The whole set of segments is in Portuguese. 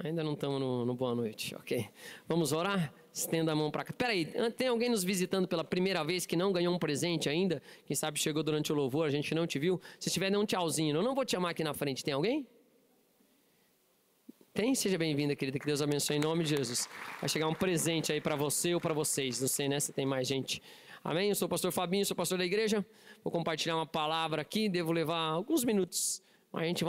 Ainda não estamos no boa noite, ok. Vamos orar? Estenda a mão para cá. Peraí, tem alguém nos visitando pela primeira vez que não ganhou um presente ainda? Quem sabe chegou durante o louvor, a gente não te viu. Se tiver, dê um tchauzinho. Eu não vou te chamar aqui na frente. Tem alguém? Tem? Seja bem-vinda, querida. Que Deus abençoe em nome de Jesus. Vai chegar um presente aí para você ou para vocês. Não sei, né? Se tem mais gente. Amém? Eu sou o pastor Fabinho, sou pastor da igreja. Vou compartilhar uma palavra aqui. Devo levar alguns minutos. A gente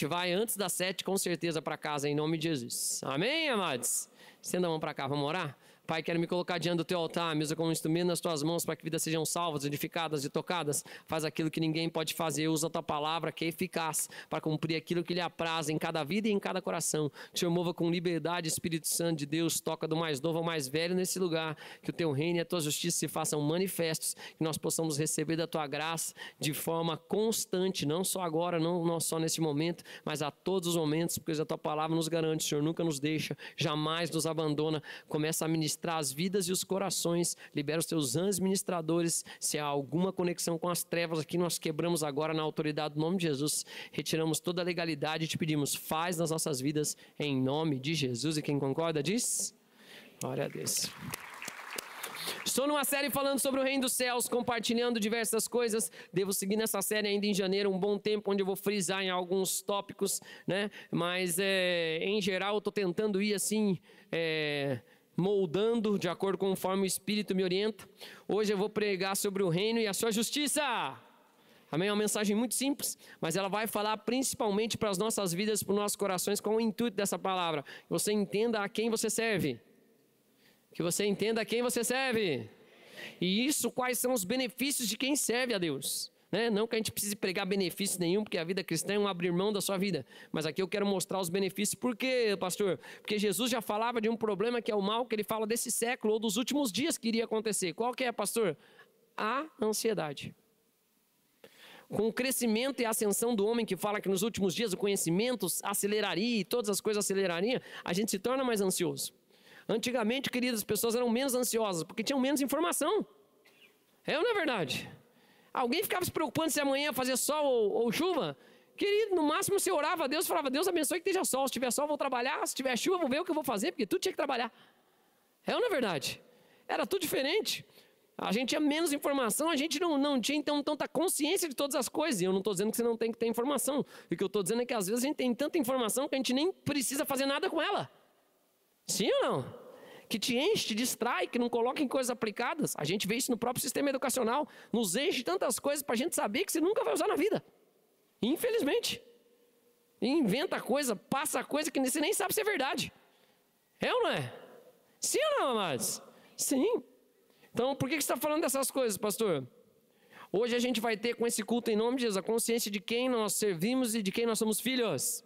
vai antes das 7, com certeza, para casa, em nome de Jesus. Amém, amados? Estenda a mão para cá, vamos orar? Pai, quero me colocar diante do teu altar, mesa como um instrumento nas tuas mãos, para que vidas sejam salvas, edificadas e tocadas. Faz aquilo que ninguém pode fazer, usa a tua palavra que é eficaz, para cumprir aquilo que lhe apraz em cada vida e em cada coração. Que o Senhor mova com liberdade, Espírito Santo de Deus, toca do mais novo ao mais velho nesse lugar. Que o teu reino e a tua justiça se façam manifestos, que nós possamos receber da tua graça de forma constante, não só agora, não só nesse momento, mas a todos os momentos, porque a tua palavra nos garante, o Senhor nunca nos deixa, jamais nos abandona. Começa a ministrar as vidas e os corações, libera os teus anjos ministradores. Se há alguma conexão com as trevas aqui, nós quebramos agora na autoridade do nome de Jesus, retiramos toda a legalidade e te pedimos, faz nas nossas vidas em nome de Jesus. E quem concorda diz, glória a Deus. Estou numa série falando sobre o reino dos céus, compartilhando diversas coisas. Devo seguir nessa série ainda em janeiro, um bom tempo, onde eu vou frisar em alguns tópicos, né? Mas em geral eu estou tentando ir assim, moldando de acordo com conforme o Espírito me orienta. Hoje eu vou pregar sobre o reino e a sua justiça. Amém? É uma mensagem muito simples, mas ela vai falar principalmente para as nossas vidas, para os nossos corações, com o intuito dessa palavra. Que você entenda a quem você serve. Que você entenda a quem você serve. E isso, quais são os benefícios de quem serve a Deus. Né? Não que a gente precise pregar benefício nenhum, porque a vida cristã é um abrir mão da sua vida. Mas aqui eu quero mostrar os benefícios. Por quê, pastor? Porque Jesus já falava de um problema que é o mal, que ele fala desse século ou dos últimos dias que iria acontecer. Qual que é, pastor? A ansiedade. Com o crescimento e a ascensão do homem, que fala que nos últimos dias o conhecimento aceleraria e todas as coisas acelerariam, a gente se torna mais ansioso. Antigamente, queridas, as pessoas eram menos ansiosas, porque tinham menos informação. É ou não é verdade? Alguém ficava se preocupando se amanhã ia fazer sol ou chuva? Querido, no máximo você orava a Deus e falava, Deus abençoe que esteja sol. Se tiver sol, vou trabalhar. Se tiver chuva, vou ver o que eu vou fazer, porque tudo tinha que trabalhar. É ou não é verdade? Era tudo diferente. A gente tinha menos informação, a gente não tinha então tanta consciência de todas as coisas. E eu não estou dizendo que você não tem que ter informação. O que eu estou dizendo é que às vezes a gente tem tanta informação que a gente nem precisa fazer nada com ela. Sim ou não? Que te enche, te distrai, que não coloca em coisas aplicadas. A gente vê isso no próprio sistema educacional. Nos enche tantas coisas para a gente saber que você nunca vai usar na vida. Infelizmente. Inventa coisa, passa coisa que você nem sabe se é verdade. É ou não é? Sim ou não, amados? Sim. Então, por que você está falando dessas coisas, pastor? Hoje a gente vai ter com esse culto em nome de Jesus a consciência de quem nós servimos e de quem nós somos filhos.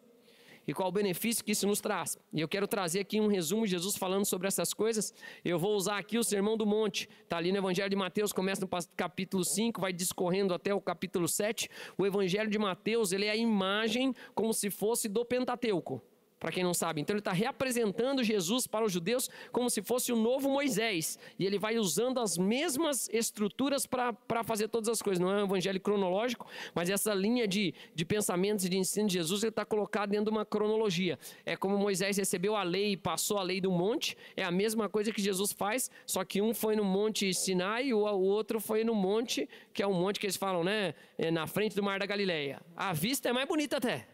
E qual o benefício que isso nos traz. E eu quero trazer aqui um resumo de Jesus falando sobre essas coisas. Eu vou usar aqui o Sermão do Monte. Está ali no Evangelho de Mateus, começa no capítulo 5, vai discorrendo até o capítulo 7. O Evangelho de Mateus, ele é a imagem como se fosse do Pentateuco. Para quem não sabe, então ele está reapresentando Jesus para os judeus como se fosse o novo Moisés. E ele vai usando as mesmas estruturas para fazer todas as coisas. Não é um evangelho cronológico, mas essa linha de pensamentos e de ensino de Jesus, ele está colocado dentro de uma cronologia. É como Moisés recebeu a lei e passou a lei do monte. É a mesma coisa que Jesus faz, só que um foi no monte Sinai e o outro foi no monte, que é um monte que eles falam, né? Na frente do Mar da Galileia. A vista é mais bonita até.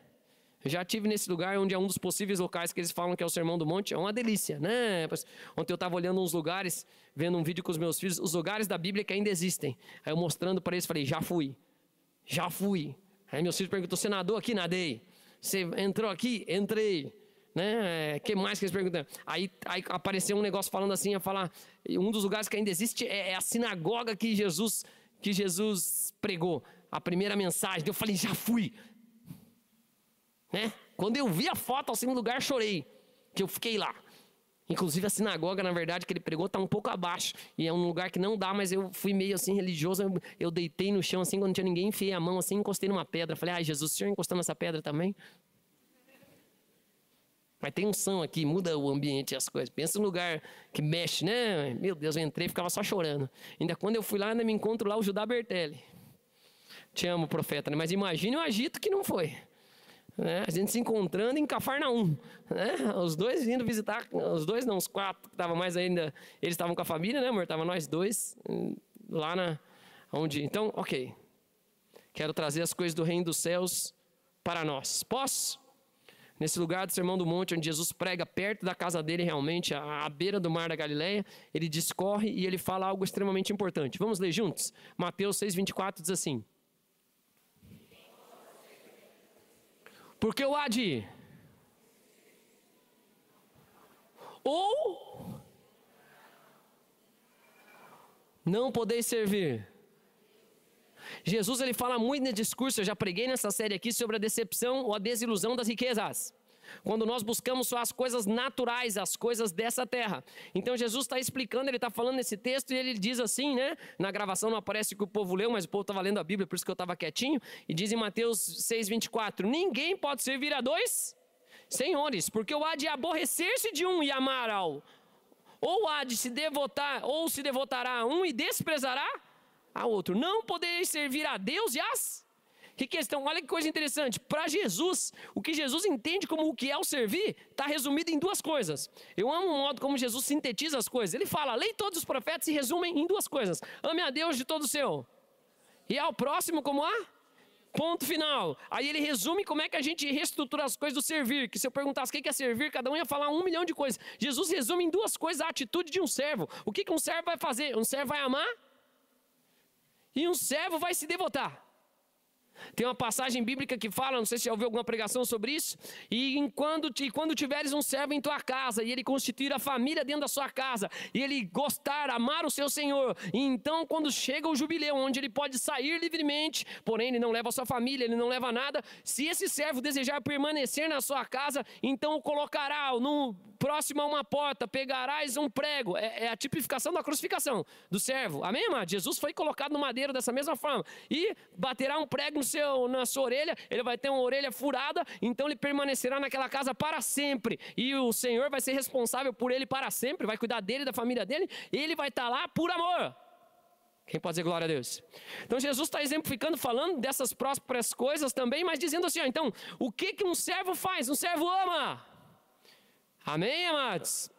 Eu já estive nesse lugar onde é um dos possíveis locais que eles falam que é o Sermão do Monte. É uma delícia, né? Ontem eu estava olhando uns lugares, vendo um vídeo com os meus filhos, os lugares da Bíblia que ainda existem. Aí eu mostrando para eles, falei, já fui. Aí meus filhos perguntam, você nadou aqui? Nadei. Você entrou aqui? Entrei. Né? Que mais que eles perguntam? Aí apareceu um negócio falando assim, a falar, um dos lugares que ainda existe é a sinagoga que Jesus pregou. A primeira mensagem. Eu falei, já fui. Né? Quando eu vi a foto assim no lugar, chorei, que eu fiquei lá. Inclusive a sinagoga, na verdade, que ele pregou está um pouco abaixo, e é um lugar que não dá, mas eu fui meio assim religioso, eu deitei no chão assim, quando não tinha ninguém, enfiei a mão assim, encostei numa pedra, falei, Jesus, o senhor encostou nessa pedra também? Mas tem unção aqui, muda o ambiente e as coisas. Pensa no lugar que mexe, né? Meu Deus, eu entrei e ficava só chorando. Ainda quando eu fui lá, ainda me encontro lá o Judá Bertelli. Te amo, profeta, né? Mas imagine o agito que não foi. né? A gente se encontrando em Cafarnaum, né? Os dois vindo visitar, os dois não, os 4 que estavam mais ainda, eles estavam com a família, né, amor? Estavam nós 2 lá onde. Então, ok. Quero trazer as coisas do reino dos céus para nós. Posso? Nesse lugar do Sermão do Monte, onde Jesus prega perto da casa dele, realmente, à beira do mar da Galileia, ele discorre e ele fala algo extremamente importante. Vamos ler juntos? Mateus 6,24 diz assim: porque o há de ou não podeis servir. Jesus, ele fala muito nesse discurso, eu já preguei nessa série aqui sobre a decepção ou a desilusão das riquezas. Quando nós buscamos só as coisas naturais, as coisas dessa terra. Então Jesus está explicando, ele está falando nesse texto e ele diz assim, né? Na gravação não aparece que o povo leu, mas o povo estava lendo a Bíblia, por isso que eu estava quietinho. E diz em Mateus 6,24, ninguém pode servir a 2 senhores, porque o há de aborrecer-se de um e amar ao, ou há de se devotar, ou se devotará a um e desprezará a outro. Não podereis servir a Deus e as... Que questão, olha que coisa interessante. Para Jesus, o que Jesus entende como o que é o servir, está resumido em 2 coisas. Eu amo o modo como Jesus sintetiza as coisas. Ele fala, a lei e todos os profetas se resumem em 2 coisas. Ame a Deus de todo o seu. E ao próximo como a... Ponto final. Aí ele resume como é que a gente reestrutura as coisas do servir. Que se eu perguntasse o que é servir, cada um ia falar 1 milhão de coisas. Jesus resume em 2 coisas a atitude de um servo. O que um servo vai fazer? Um servo vai amar e um servo vai se devotar. Tem uma passagem bíblica que fala, não sei se já ouviu alguma pregação sobre isso, e quando tiveres um servo em tua casa, e ele constituir a família dentro da sua casa, e ele gostar, amar o seu Senhor, e então quando chega o jubileu, onde ele pode sair livremente, porém ele não leva a sua família, ele não leva nada, se esse servo desejar permanecer na sua casa, então o colocará no próximo a uma porta, pegarás um prego, é a tipificação da crucificação do servo, amém, amado? Jesus foi colocado no madeiro dessa mesma forma, e baterá um prego na sua orelha, ele vai ter uma orelha furada, então ele permanecerá naquela casa para sempre, e o Senhor vai ser responsável por ele para sempre, vai cuidar dele, da família dele, e ele vai estar lá por amor. Quem pode dizer glória a Deus? Então Jesus está exemplificando, falando dessas próprias coisas também, mas dizendo assim, ó, então, o que um servo faz? Um servo ama. Amém, amados?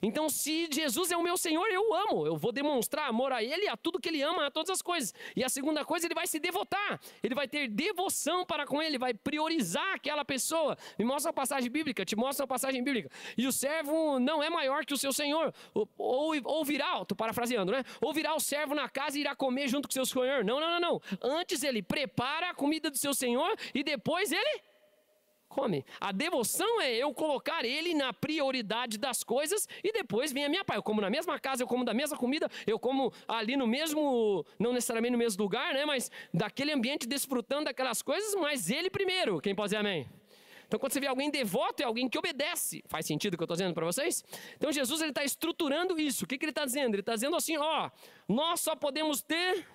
Então, se Jesus é o meu Senhor, eu amo. Eu vou demonstrar amor a Ele, a tudo que Ele ama, a todas as coisas. E a segunda coisa, Ele vai se devotar. Ele vai ter devoção para com Ele, vai priorizar aquela pessoa. Me mostra a passagem bíblica, te mostra a passagem bíblica. E o servo não é maior que o seu Senhor. Ou virá, estou parafraseando, né? Ou virá o servo na casa e irá comer junto com o seu Senhor. Não. Antes ele prepara a comida do seu Senhor e depois ele... come. A devoção é eu colocar ele na prioridade das coisas e depois vem a minha parte. Eu como na mesma casa, eu como da mesma comida, eu como ali no mesmo, não necessariamente no mesmo lugar, né? Mas daquele ambiente desfrutando daquelas coisas, mas ele primeiro. Quem pode dizer amém? Então quando você vê alguém devoto, é alguém que obedece. Faz sentido o que eu estou dizendo para vocês? Então Jesus está estruturando isso. O que ele está dizendo? Ele está dizendo assim, ó, nós só podemos ter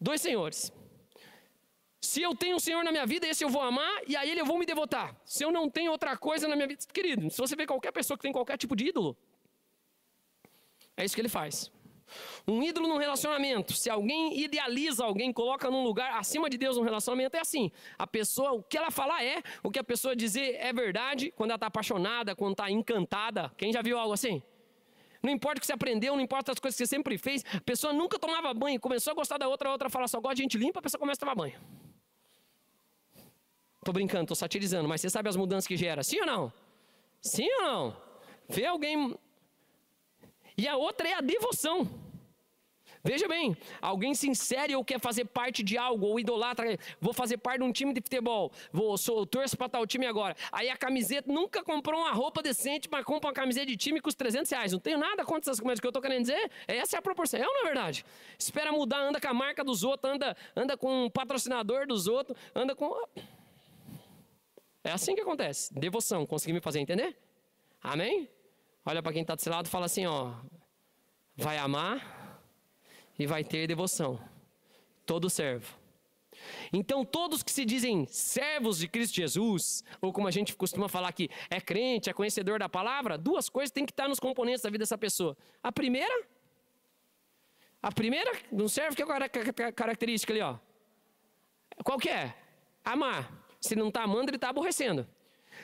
2 senhores. Se eu tenho um Senhor na minha vida, esse eu vou amar e a Ele eu vou me devotar. Se eu não tenho outra coisa na minha vida... Querido, se você vê qualquer pessoa que tem qualquer tipo de ídolo, é isso que ele faz. Um ídolo num relacionamento, se alguém idealiza alguém, coloca num lugar acima de Deus num relacionamento, é assim. A pessoa, o que ela falar é, o que a pessoa dizer é verdade, quando ela está apaixonada, quando está encantada. Quem já viu algo assim? Não importa o que você aprendeu, não importa as coisas que você sempre fez, a pessoa nunca tomava banho, começou a gostar da outra, a outra fala só gosta de gente limpa, a pessoa começa a tomar banho. Tô brincando, tô satirizando, mas você sabe as mudanças que gera, sim ou não? Sim ou não? Vê alguém... E a outra é a devoção. Veja bem, alguém se insere ou quer fazer parte de algo, ou idolatra, vou fazer parte de um time de futebol, torço para tal time agora. Aí a camiseta, nunca comprou uma roupa decente, mas compra uma camiseta de time que custa R$300. Não tenho nada contra essas coisas, que eu estou querendo dizer, essa é a proporção, é ou não é verdade? Espera mudar, anda com a marca dos outros, anda com o patrocinador dos outros, anda com... É assim que acontece, devoção, consegui me fazer entender? Amém? Olha para quem está do seu lado e fala assim, ó, vai amar... e vai ter devoção. Todo servo. Então todos que se dizem servos de Cristo Jesus, ou como a gente costuma falar aqui, é crente, é conhecedor da palavra, 2 coisas tem que estar nos componentes da vida dessa pessoa. A primeira, não serve, que é a característica ali, ó. Qual que é? Amar. Se ele não está amando, ele está aborrecendo.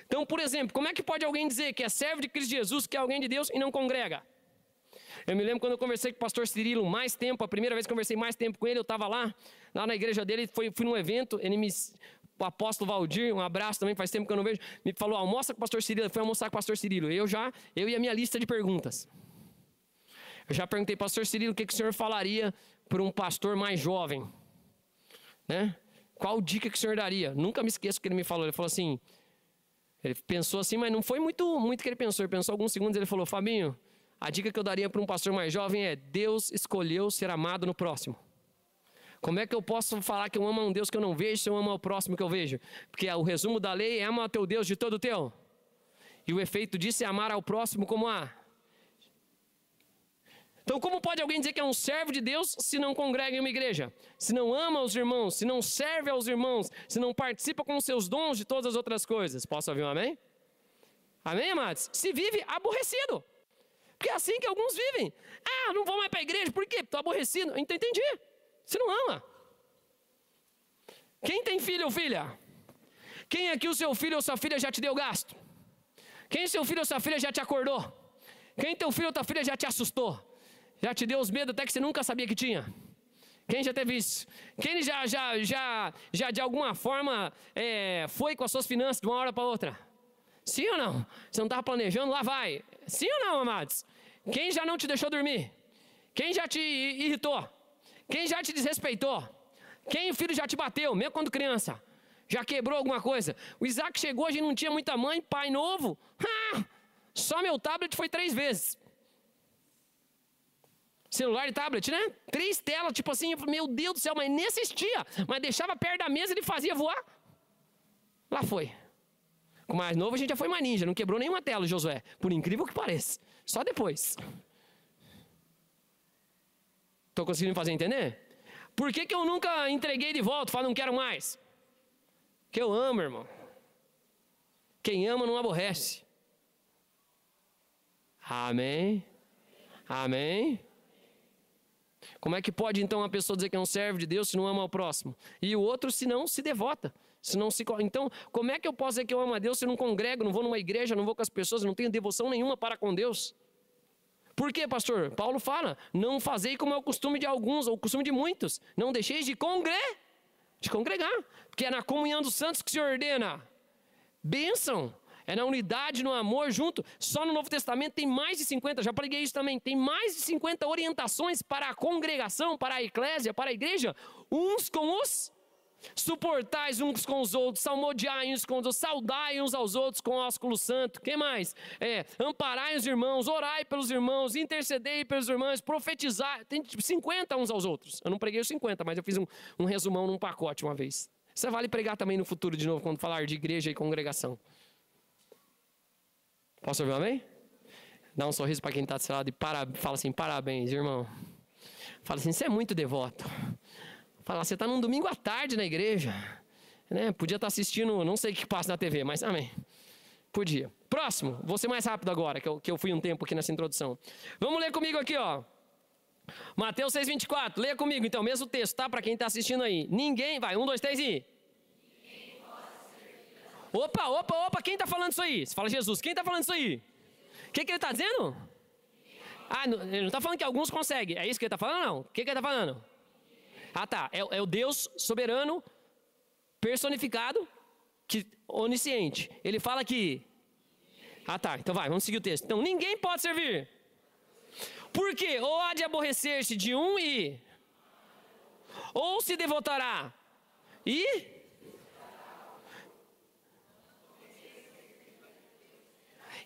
Então, por exemplo, como é que pode alguém dizer que é servo de Cristo Jesus, que é alguém de Deus e não congrega? Eu me lembro quando eu conversei com o pastor Cirilo mais tempo, a primeira vez que conversei mais tempo com ele, eu estava lá na igreja dele, fui num evento, o apóstolo Valdir, um abraço também, faz tempo que eu não vejo, me falou, almoça com o pastor Cirilo, eu fui almoçar com o pastor Cirilo, eu e a minha lista de perguntas. Eu já perguntei, pastor Cirilo, o que o senhor falaria para um pastor mais jovem? Né? Qual dica que o senhor daria? Nunca me esqueço o que ele me falou, ele falou assim, ele pensou assim, mas não foi muito que ele pensou alguns segundos, ele falou, Fabinho, a dica que eu daria para um pastor mais jovem é, Deus escolheu ser amado no próximo. Como é que eu posso falar que eu amo a um Deus que eu não vejo se eu amo ao próximo que eu vejo? Porque o resumo da lei é ama o teu Deus de todo o teu. E o efeito disso é amar ao próximo como a... Então como pode alguém dizer que é um servo de Deus se não congrega em uma igreja? Se não ama os irmãos, se não serve aos irmãos, se não participa com os seus dons de todas as outras coisas? Posso ouvir um amém? Amém, amados? Se vive aborrecido. Porque é assim que alguns vivem. Ah, não vou mais para a igreja, por quê? Estou aborrecido. Então entendi. Você não ama. Quem tem filho ou filha? Quem aqui o seu filho ou sua filha já te deu gasto? Quem seu filho ou sua filha já te acordou? Quem teu filho ou tua filha já te assustou? Já te deu os medos até que você nunca sabia que tinha? Quem já teve isso? Quem já de alguma forma foi com as suas finanças de uma hora para outra? Sim ou não? Você não estava planejando, lá vai. Sim ou não, amados? Quem já não te deixou dormir? Quem já te irritou? Quem já te desrespeitou? Quem o filho já te bateu, mesmo quando criança? Já quebrou alguma coisa? O Isaac chegou, a gente não tinha muita mãe, pai novo. Só meu tablet foi 3 vezes. Celular e tablet, né? 3 telas, tipo assim, meu Deus do céu, mas nem assistia. Mas deixava perto da mesa e ele fazia voar. Lá foi. Com o mais novo a gente já foi mais ninja, não quebrou nenhuma tela, Josué. Por incrível que pareça. Só depois. Estou conseguindo fazer entender? Por que eu nunca entreguei de volta, falo não quero mais? Porque eu amo, irmão. Quem ama não aborrece. Amém? Amém? Como é que pode então uma pessoa dizer que é um servo de Deus se não ama o próximo? E o outro se não se devota. Então, como é que eu posso dizer que eu amo a Deus se eu não congrego, não vou numa igreja, não vou com as pessoas, não tenho devoção nenhuma para com Deus? Por quê, pastor? Paulo fala, não fazei como é o costume de alguns, ou o costume de muitos. Não deixeis de congregar. Porque é na comunhão dos santos que se ordena. Bênção. É na unidade, no amor, junto. Só no Novo Testamento tem mais de 50, já preguei isso também, tem mais de 50 orientações para a congregação, para a eclésia, para a igreja, uns com os... Suportais uns com os outros, salmodiai uns com os outros, saudai uns aos outros com ósculo santo. Que mais? Amparai os irmãos, orai pelos irmãos, intercedei pelos irmãos, profetizai. Tem 50 uns aos outros. Eu não preguei os 50, mas eu fiz um resumão num pacote uma vez. Isso vale pregar também no futuro de novo, quando falar de igreja e congregação. Posso ouvir um amém? Dá um sorriso para quem está do seu lado e fala assim, parabéns, irmão. Fala assim, você é muito devoto. Fala, você está num domingo à tarde na igreja, né? Podia estar assistindo, não sei o que passa na TV, mas amém. Podia. Próximo, vou ser mais rápido agora, que eu fui um tempo aqui nessa introdução. Vamos ler comigo aqui, ó. Mateus 6,24, leia comigo então, mesmo texto, tá? Para quem está assistindo aí. Ninguém, vai, 1, 2, 3 e... Opa, quem está falando isso aí? Você fala Jesus, quem está falando isso aí? O que ele está dizendo? Ele não está falando que alguns conseguem, é isso que ele está falando não? O que ele está falando? Tá, é o Deus soberano, personificado, onisciente. Ele fala que... tá, então vai, vamos seguir o texto. Então, ninguém pode servir. Por quê? Ou há de aborrecer-se de um e... Ou se devotará e...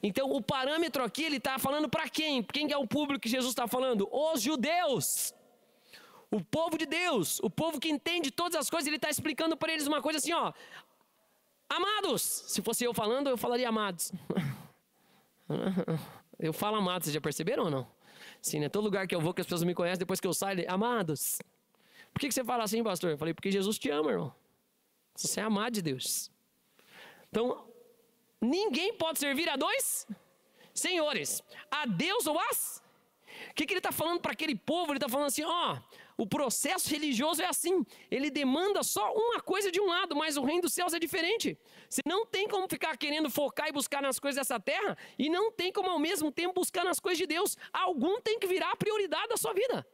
Então, o parâmetro aqui, ele está falando para quem? Quem é o público que Jesus está falando? Os judeus. O povo de Deus, o povo que entende todas as coisas, ele está explicando para eles uma coisa assim, ó. Amados, se fosse eu falando, eu falaria amados. Eu falo amados, vocês já perceberam ou não? Sim, né? Todo lugar que eu vou, que as pessoas me conhecem, depois que eu saio, amados. Por que você fala assim, pastor? Eu falei, porque Jesus te ama, irmão. Você é amado de Deus. Então, ninguém pode servir a 2 senhores. A Deus ou as... O que ele está falando para aquele povo? Ele está falando assim, ó... O processo religioso é assim, ele demanda só uma coisa de um lado, mas o reino dos céus é diferente. Você não tem como ficar querendo focar e buscar nas coisas dessa terra, e não tem como ao mesmo tempo buscar nas coisas de Deus. Algum tem que virar a prioridade da sua vida.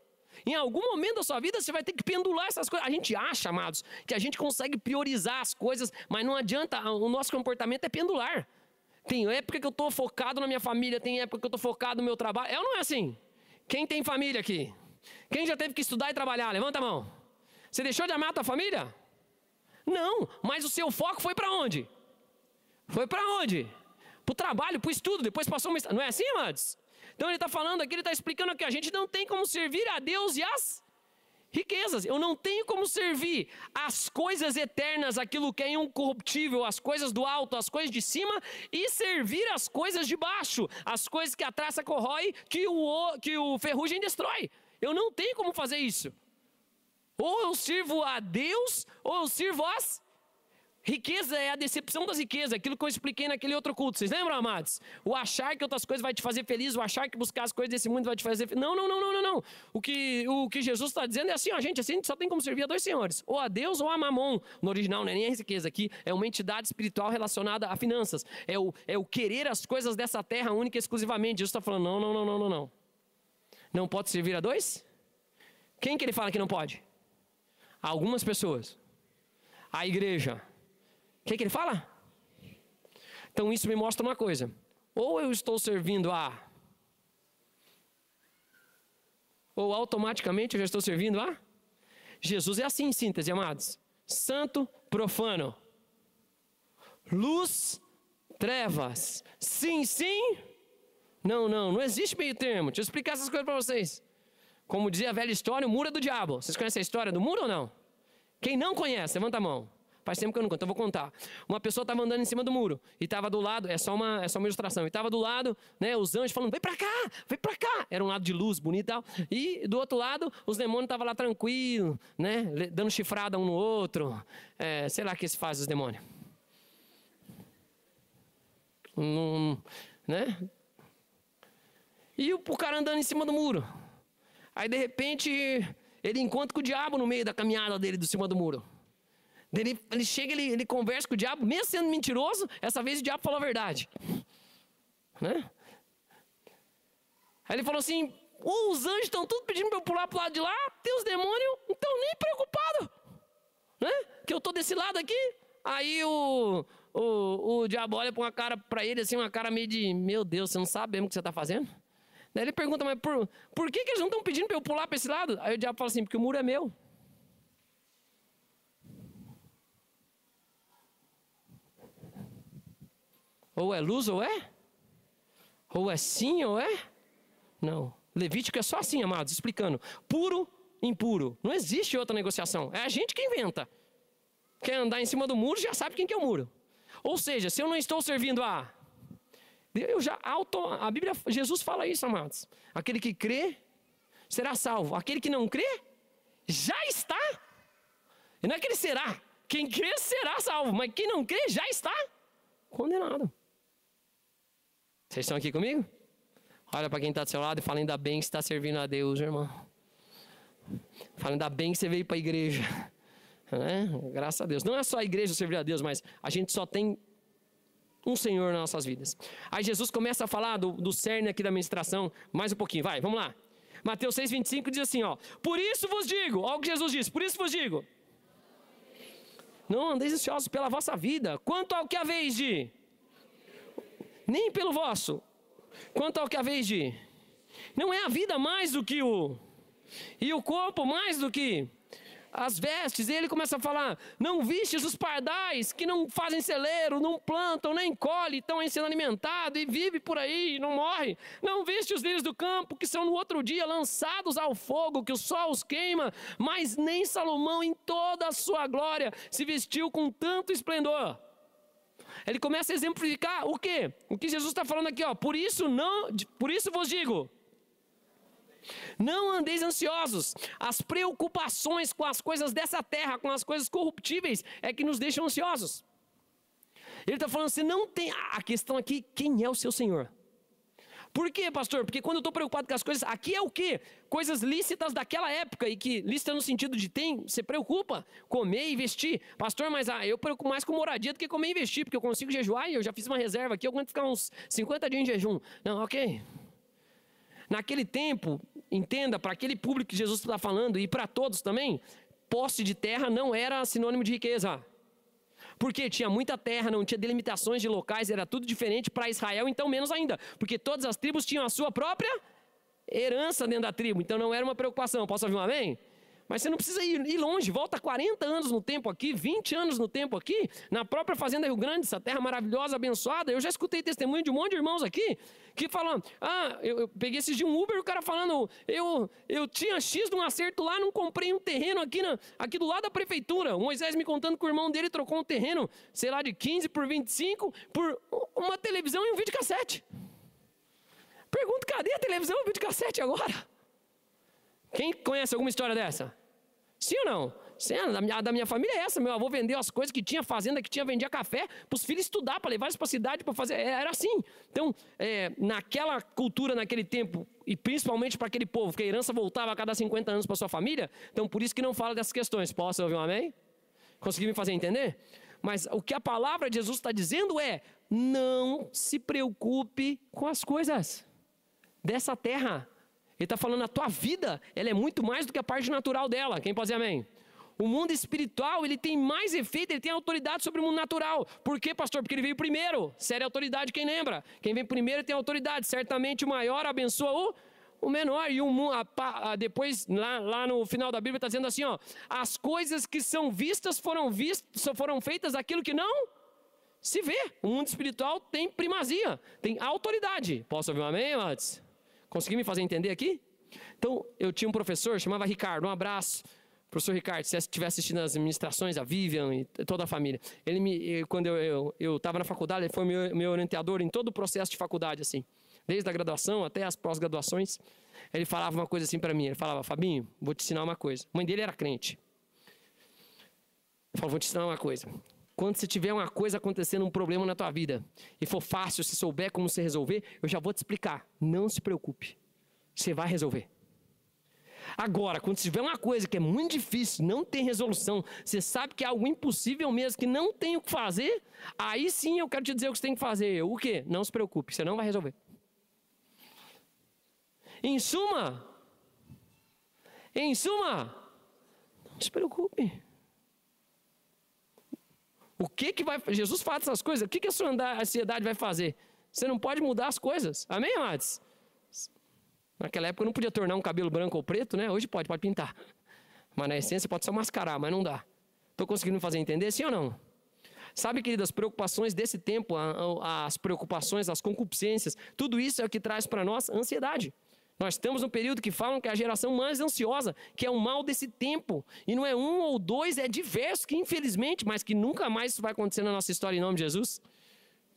Em algum momento da sua vida você vai ter que pendular essas coisas. A gente acha, amados, que a gente consegue priorizar as coisas, mas não adianta, o nosso comportamento é pendular. Tem época que eu estou focado na minha família, tem época que eu estou focado no meu trabalho. É ou não é assim? Quem tem família aqui? Quem já teve que estudar e trabalhar? Levanta a mão. Você deixou de amar a tua família? Não, mas o seu foco foi para onde? Foi para onde? Para o trabalho, para o estudo, depois passou uma... Não é assim, amados? Então ele está falando aqui, ele está explicando que a gente não tem como servir a Deus e as riquezas. Eu não tenho como servir as coisas eternas, aquilo que é incorruptível, as coisas do alto, as coisas de cima, e servir as coisas de baixo, as coisas que a traça corrói, que o ferrugem destrói. Eu não tenho como fazer isso. Ou eu sirvo a Deus, ou eu sirvo as riqueza. É a decepção das riquezas, aquilo que eu expliquei naquele outro culto. Vocês lembram, amados? O achar que outras coisas vai te fazer feliz, o achar que buscar as coisas desse mundo vai te fazer feliz. Não. O que Jesus está dizendo é assim, a gente só tem como servir a dois senhores, ou a Deus ou a Mamon. No original não é nem a riqueza aqui, é uma entidade espiritual relacionada a finanças. É o querer as coisas dessa terra única e exclusivamente. Jesus está falando, não. Não pode servir a dois? Quem que ele fala que não pode? Algumas pessoas. A igreja. O que ele fala? Então isso me mostra uma coisa. Ou eu estou servindo ou automaticamente eu já estou servindo Jesus é assim em síntese, amados. Santo, profano. Luz, trevas. Sim. Não existe meio termo. Deixa eu explicar essas coisas para vocês. Como dizia a velha história, o muro é do diabo. Vocês conhecem a história do muro ou não? Quem não conhece, levanta a mão. Faz tempo que eu não conto, então eu vou contar. Uma pessoa estava andando em cima do muro e estava do lado, é só uma ilustração, e estava do lado, né, os anjos falando, vem pra cá. Era um lado de luz, bonito e tal. E do outro lado, os demônios estavam lá tranquilos, né, dando chifrada um no outro. Sei lá o que se faz os demônios. Né? E o cara andando em cima do muro. Aí de repente, ele encontra com o diabo no meio da caminhada dele, de cima do muro. Ele chega, ele conversa com o diabo, mesmo sendo mentiroso, essa vez o diabo falou a verdade. Né? Aí ele falou assim, os anjos estão tudo pedindo para eu pular para o lado de lá, tem os demônios não estão nem preocupados. Né? Que eu estou desse lado aqui. Aí o diabo olha para ele assim, uma cara meio de, meu Deus, você não sabe mesmo o que você está fazendo? Daí ele pergunta, mas por que eles não estão pedindo para eu pular para esse lado? Aí o diabo fala assim, porque o muro é meu. Ou é luz ou é? Ou é sim ou é? Não. Levítico é só assim, amados, explicando. Puro, impuro. Não existe outra negociação. É a gente que inventa. Quer andar em cima do muro, já sabe quem que é o muro. Ou seja, se eu não estou servindo a Bíblia, Jesus fala isso, amados. Aquele que crê será salvo. Aquele que não crê já está. E não é que ele será. Quem crê será salvo. Mas quem não crê já está condenado. Vocês estão aqui comigo? Olha para quem está do seu lado e fala, ainda bem que você está servindo a Deus, irmão. Fala, ainda bem que você veio para a igreja. Né? Graças a Deus. Não é só a igreja servir a Deus, mas a gente só tem um Senhor nas nossas vidas. Aí Jesus começa a falar do cerne aqui da ministração, mais um pouquinho, vamos lá. Mateus 6,25 diz assim, por isso vos digo, olha o que Jesus diz, por isso vos digo, não andeis ansiosos pela vossa vida, quanto ao que haveis de, nem pelo vosso, quanto ao que haveis de, não é a vida mais do que e o corpo mais do que as vestes. E ele começa a falar, não vistes os pardais que não fazem celeiro, não plantam, nem colhem, estão aí sendo alimentados e vive por aí, não morre. Não viste os lírios do campo que são no outro dia lançados ao fogo, que o sol os queima, mas nem Salomão em toda a sua glória se vestiu com tanto esplendor. Ele começa a exemplificar o quê? O que Jesus está falando aqui, por isso vos digo, não andeis ansiosos. As preocupações com as coisas dessa terra, com as coisas corruptíveis, é que nos deixam ansiosos. Ele está falando assim, não tem... A questão aqui, quem é o seu Senhor? Por quê, pastor? Porque quando eu estou preocupado com as coisas, aqui é o quê? Coisas lícitas daquela época, e que lícita no sentido de você preocupa, comer e vestir. Pastor, mas eu preocupo mais com moradia do que comer e vestir, porque eu consigo jejuar e eu já fiz uma reserva aqui, eu aguento ficar uns 50 dias em jejum. Não, ok. Naquele tempo, entenda, para aquele público que Jesus está falando, e para todos também, posse de terra não era sinônimo de riqueza. Porque tinha muita terra, não tinha delimitações de locais, era tudo diferente para Israel, então menos ainda. Porque todas as tribos tinham a sua própria herança dentro da tribo, então não era uma preocupação. Posso ouvir um amém? Mas você não precisa ir longe, volta 40 anos no tempo aqui, 20 anos no tempo aqui, na própria Fazenda Rio Grande, essa terra maravilhosa, abençoada. Eu já escutei testemunho de um monte de irmãos aqui, que falam, eu peguei esses de um Uber, o cara falando, eu tinha X de um acerto lá, não comprei um terreno aqui do lado da prefeitura. O Moisés me contando que o irmão dele trocou um terreno, sei lá, de 15 por 25, por uma televisão e um videocassete. Pergunto, cadê a televisão e o videocassete agora? Quem conhece alguma história dessa? Sim ou não? Sim, a da minha família é essa. Meu avô vendeu as coisas que tinha, fazenda que tinha, vendia café para os filhos estudar, para levar eles para a cidade, para fazer. Era assim. Então, naquela cultura, naquele tempo, e principalmente para aquele povo, que a herança voltava a cada 50 anos para sua família, então por isso que não fala dessas questões. Posso ouvir um amém? Consegui me fazer entender? Mas o que a palavra de Jesus está dizendo é: não se preocupe com as coisas dessa terra. Ele está falando, a tua vida, ela é muito mais do que a parte natural dela. Quem pode dizer amém? O mundo espiritual, ele tem mais efeito, ele tem autoridade sobre o mundo natural. Por quê, pastor? Porque ele veio primeiro. Séria autoridade, quem lembra? Quem vem primeiro tem autoridade. Certamente o maior abençoa o menor. E depois, lá no final da Bíblia, está dizendo assim, ó, as coisas que são vistas foram feitas aquilo que não se vê. O mundo espiritual tem primazia, tem autoridade. Posso ouvir um amém, amados? Consegui me fazer entender aqui? Então, eu tinha um professor, chamava Ricardo, um abraço. Professor Ricardo, se você estiver assistindo as ministrações, a Vivian e toda a família. Quando eu estava na faculdade, ele foi meu orientador em todo o processo de faculdade, assim. Desde a graduação até as pós-graduações. Ele falava uma coisa assim para mim, ele falava, Fabinho, vou te ensinar uma coisa. A mãe dele era crente. Ele falou, vou te ensinar uma coisa. Quando você tiver uma coisa acontecendo, um problema na tua vida, e for fácil, se souber como você resolver, eu já vou te explicar. Não se preocupe. Você vai resolver. Agora, quando tiver uma coisa que é muito difícil, não tem resolução, você sabe que é algo impossível mesmo, que não tem o que fazer, aí sim eu quero te dizer o que você tem que fazer. O quê? Não se preocupe, você não vai resolver. Em suma, não se preocupe. O que vai... Jesus fala dessas coisas, o que a sua ansiedade vai fazer? Você não pode mudar as coisas. Amém, amados? Naquela época eu não podia tornar um cabelo branco ou preto, né? Hoje pode pintar. Mas na essência pode só mascarar, mas não dá. Estou conseguindo me fazer entender, sim ou não? Sabe, queridas, as preocupações desse tempo, as preocupações, as concupiscências, tudo isso é o que traz para nós ansiedade. Nós estamos num período que falam que é a geração mais ansiosa, que é o mal desse tempo. E não é um ou dois, é diversos que infelizmente, mas que nunca mais isso vai acontecer na nossa história em nome de Jesus.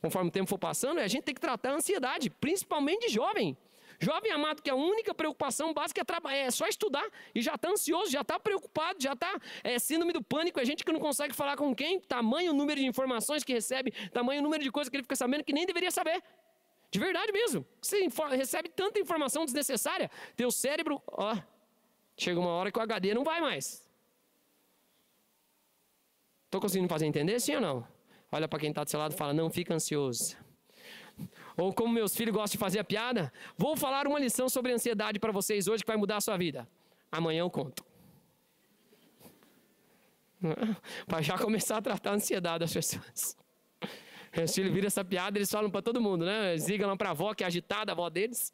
Conforme o tempo for passando, a gente tem que tratar a ansiedade, principalmente de jovem. Jovem amado, que a única preocupação básica é só estudar e já está ansioso, já está preocupado, já está síndrome do pânico. É gente que não consegue falar com quem, tamanho o número de informações que recebe, tamanho o número de coisas que ele fica sabendo que nem deveria saber. De verdade mesmo. Você recebe tanta informação desnecessária, teu cérebro, chega uma hora que o HD não vai mais. Estou conseguindo fazer entender, sim ou não? Olha para quem está do seu lado e fala, não fica ansioso. Ou como meus filhos gostam de fazer a piada, vou falar uma lição sobre ansiedade para vocês hoje que vai mudar a sua vida. Amanhã eu conto. Para já começar a tratar a ansiedade das pessoas. Meus filhos viram essa piada, eles falam para todo mundo, né? Eles ligam lá para a avó, que é agitada, a avó deles.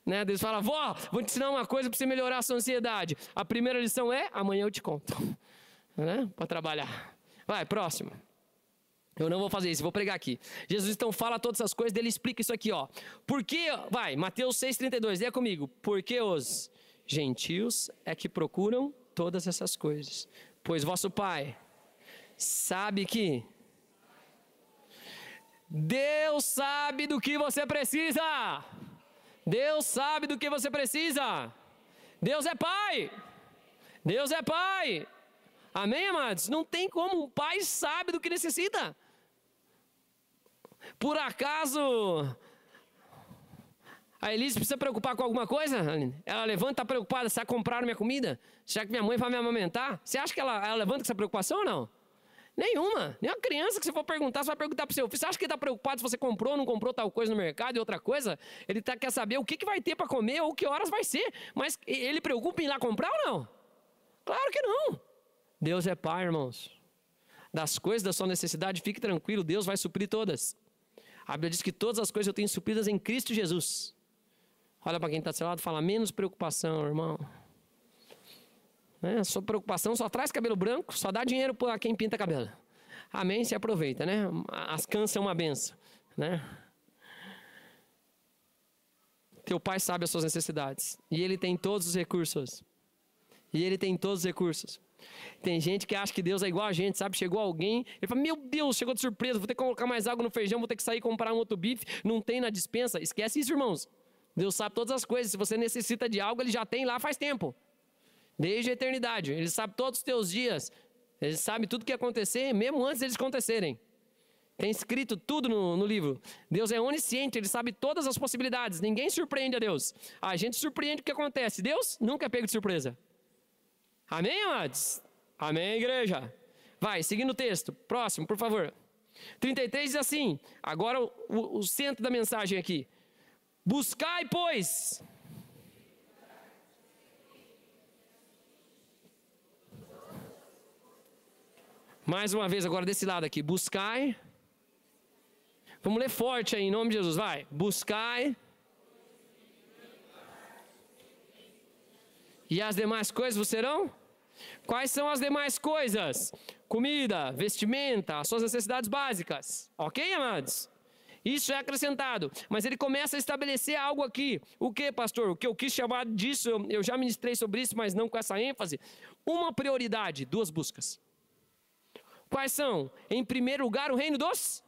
Né? Eles falam, vó, vou te ensinar uma coisa para você melhorar a sua ansiedade. A primeira lição é, amanhã eu te conto. Né? Para trabalhar. Vai, próximo. Eu não vou fazer isso, vou pregar aqui. Jesus então fala todas essas coisas, ele explica isso aqui, ó. Porque, vai, Mateus 6,32, leia comigo. Porque os gentios é que procuram todas essas coisas. Pois vosso Pai sabe que Deus sabe do que você precisa. Deus sabe do que você precisa. Deus é Pai. Deus é Pai. Amém, amados? Não tem como, um pai sabe do que necessita. Por acaso, A Elise precisa preocupar com alguma coisa, Aline? Ela levanta, está preocupada, será que compraram minha comida? Será que minha mãe vai me amamentar? Você acha que ela levanta com essa preocupação ou não? Nenhuma. Nenhuma criança que você for perguntar, você vai perguntar para o seu filho. Você acha que ele está preocupado se você comprou ou não comprou tal coisa no mercado e outra coisa? Ele quer saber o que vai ter para comer ou que horas vai ser. Mas ele preocupa em ir lá comprar ou não? Claro que não. Deus é Pai, irmãos. Das coisas da sua necessidade, fique tranquilo, Deus vai suprir todas. A Bíblia diz que todas as coisas eu tenho supridas em Cristo Jesus. Olha para quem está do seu lado e fala, menos preocupação, irmão. A sua preocupação só traz cabelo branco, só dá dinheiro para quem pinta cabelo. Amém? Se aproveita, né? As cãs são uma benção, né? Teu pai sabe as suas necessidades. E ele tem todos os recursos. Tem gente que acha que Deus é igual a gente, sabe? Chegou alguém, ele fala, meu Deus, chegou de surpresa, vou ter que colocar mais água no feijão, vou ter que sair comprar um outro bife, não tem na despensa. Esquece isso, irmãos. Deus sabe todas as coisas. Se você necessita de algo, Ele já tem lá faz tempo. Desde a eternidade. Ele sabe todos os teus dias. Ele sabe tudo que ia acontecer, mesmo antes deles acontecerem. Tem escrito tudo no livro. Deus é onisciente, Ele sabe todas as possibilidades. Ninguém surpreende a Deus. A gente surpreende o que acontece. Deus nunca é pego de surpresa. Amém, amados? Amém, igreja? Vai, seguindo o texto. Próximo, por favor. 33 diz assim. Agora o centro da mensagem aqui. Buscai, pois. Mais uma vez agora desse lado aqui. Buscai. Vamos ler forte aí, em nome de Jesus. Vai. Buscai. E as demais coisas vos serão? Quais são as demais coisas? Comida, vestimenta, as suas necessidades básicas. Ok, amados? Isso é acrescentado. Mas ele começa a estabelecer algo aqui. O que, pastor? O que eu quis chamar disso, eu já ministrei sobre isso, mas não com essa ênfase. Uma prioridade, duas buscas. Quais são? Em primeiro lugar, o reino dos?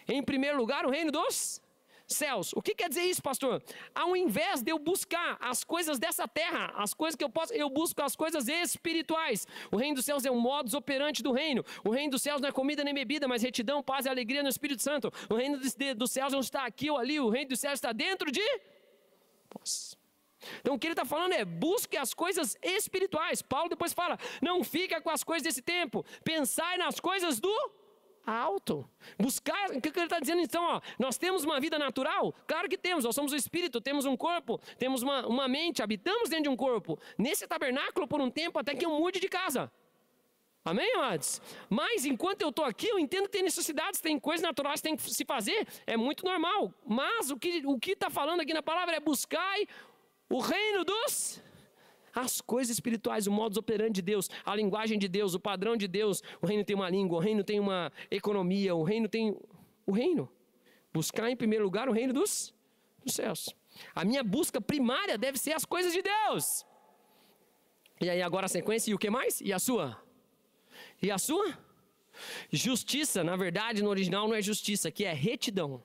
Em primeiro lugar, o reino dos céus. O que quer dizer isso, pastor? Ao invés de eu buscar as coisas dessa terra, as coisas que eu posso, eu busco as coisas espirituais. O reino dos céus é o modus operandi do reino. O reino dos céus não é comida nem bebida, mas retidão, paz e alegria no Espírito Santo. O reino dos céus não está aqui ou ali, o reino dos céus está dentro de vós. Então o que ele está falando é, busque as coisas espirituais. Paulo depois fala, não fica com as coisas desse tempo, pensai nas coisas do alto. Buscar, o que ele está dizendo então? Ó, nós temos uma vida natural? Claro que temos, nós somos o espírito, temos um corpo, temos uma mente, habitamos dentro de um corpo. Nesse tabernáculo por um tempo até que eu mude de casa. Amém, amados? Mas enquanto eu estou aqui, eu entendo que tem necessidades, tem coisas naturais que tem que se fazer, é muito normal. Mas o que está falando aqui na palavra é buscai o reino dos... As coisas espirituais, o modus operandi de Deus, a linguagem de Deus, o padrão de Deus. O reino tem uma língua, o reino tem uma economia, o reino tem... O reino. Buscar em primeiro lugar o reino dos céus. A minha busca primária deve ser as coisas de Deus. E aí agora a sequência, e o que mais? E a sua? E a sua? Justiça, na verdade, no original não é justiça, que é retidão.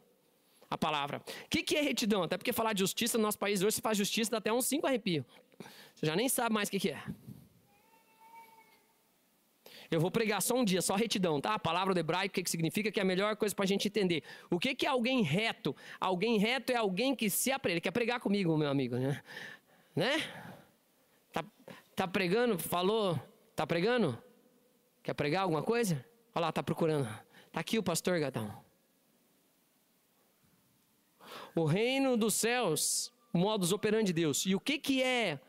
A palavra. O que é retidão? Até porque falar de justiça no nosso país hoje, se faz justiça, dá até uns 5 arrepios. Você já nem sabe mais o que é. Eu vou pregar só um dia, só retidão, tá? A palavra do hebraico, o que significa, que é a melhor coisa para a gente entender. O que é alguém reto? Alguém reto é alguém que se aprende. Ele quer pregar comigo, meu amigo, né? Tá pregando? Falou? Tá pregando? Quer pregar alguma coisa? Olha lá, tá procurando. Tá aqui o pastor Gatão. O reino dos céus, o modus operandi de Deus. E o que é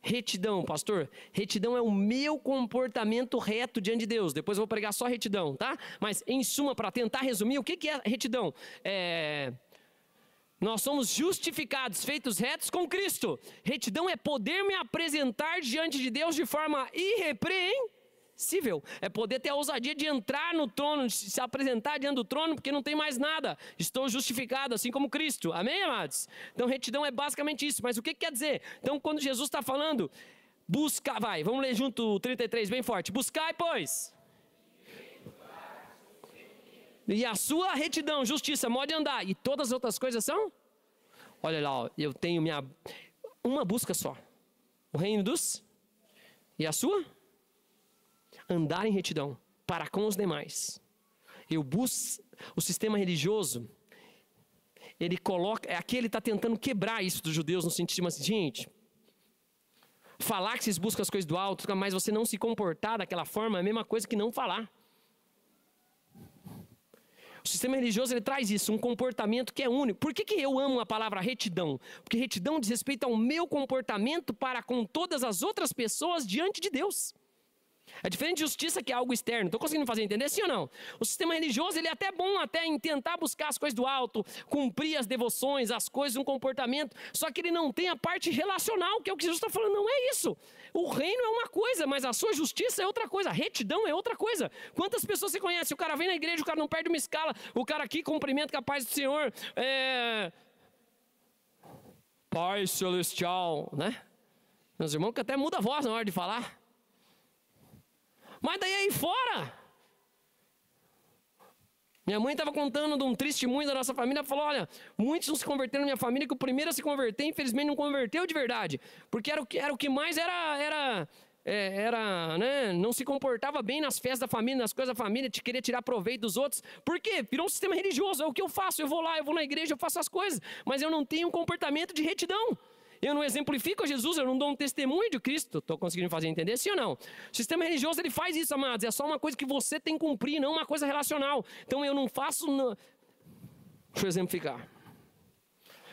retidão, pastor? Retidão é o meu comportamento reto diante de Deus. Depois eu vou pregar só retidão, tá? Mas em suma, para tentar resumir, o que é retidão? Nós somos justificados, feitos retos com Cristo. Retidão é poder me apresentar diante de Deus de forma irrepreensível. É poder ter a ousadia de entrar no trono, de se apresentar diante do trono, porque não tem mais nada. Estou justificado, assim como Cristo. Amém, amados? Então, retidão é basicamente isso. Mas o que quer dizer? Então, quando Jesus está falando, busca, vai, vamos ler junto o 33, bem forte. Buscai, pois. E a sua retidão, justiça, modo de andar. E todas as outras coisas são? Olha lá, ó, eu tenho uma busca só. O reino dos... E a sua? Andar em retidão para com os demais. O sistema religioso, ele coloca, aqui ele está tentando quebrar isso dos judeus, no sentido assim, gente, falar que vocês buscam as coisas do alto, mas você não se comportar daquela forma, é a mesma coisa que não falar. O sistema religioso, ele traz isso, um comportamento que é único. Por que eu amo a palavra retidão? Porque retidão diz respeito ao meu comportamento para com todas as outras pessoas diante de Deus. É diferente de justiça, que é algo externo. Estou conseguindo fazer entender, sim ou não? O sistema religioso, ele é até bom até em tentar buscar as coisas do alto, cumprir as devoções, as coisas, um comportamento, só que ele não tem a parte relacional, que é o que Jesus está falando. Não é isso. O reino é uma coisa, mas a sua justiça é outra coisa. A retidão é outra coisa. Quantas pessoas você conhece? O cara vem na igreja, o cara não perde uma escala, o cara aqui cumprimenta com a paz do Senhor, Pai Celestial, né? Meus irmãos, que até muda a voz na hora de falar. Mas daí aí fora, minha mãe estava contando de um testemunho da nossa família, falou, olha, muitos não se converteram na minha família, que o primeiro a se converter, infelizmente não converteu de verdade, porque era o que mais era né, não se comportava bem nas festas da família, nas coisas da família, te querer tirar proveito dos outros. Por quê? Virou um sistema religioso, é o que eu faço, eu vou lá, eu vou na igreja, eu faço as coisas, mas eu não tenho um comportamento de retidão. Eu não exemplifico a Jesus, eu não dou um testemunho de Cristo. Estou conseguindo fazer entender, sim ou não? O sistema religioso, ele faz isso, amados. É só uma coisa que você tem que cumprir, não uma coisa relacional. Então eu não faço... Deixa eu exemplificar.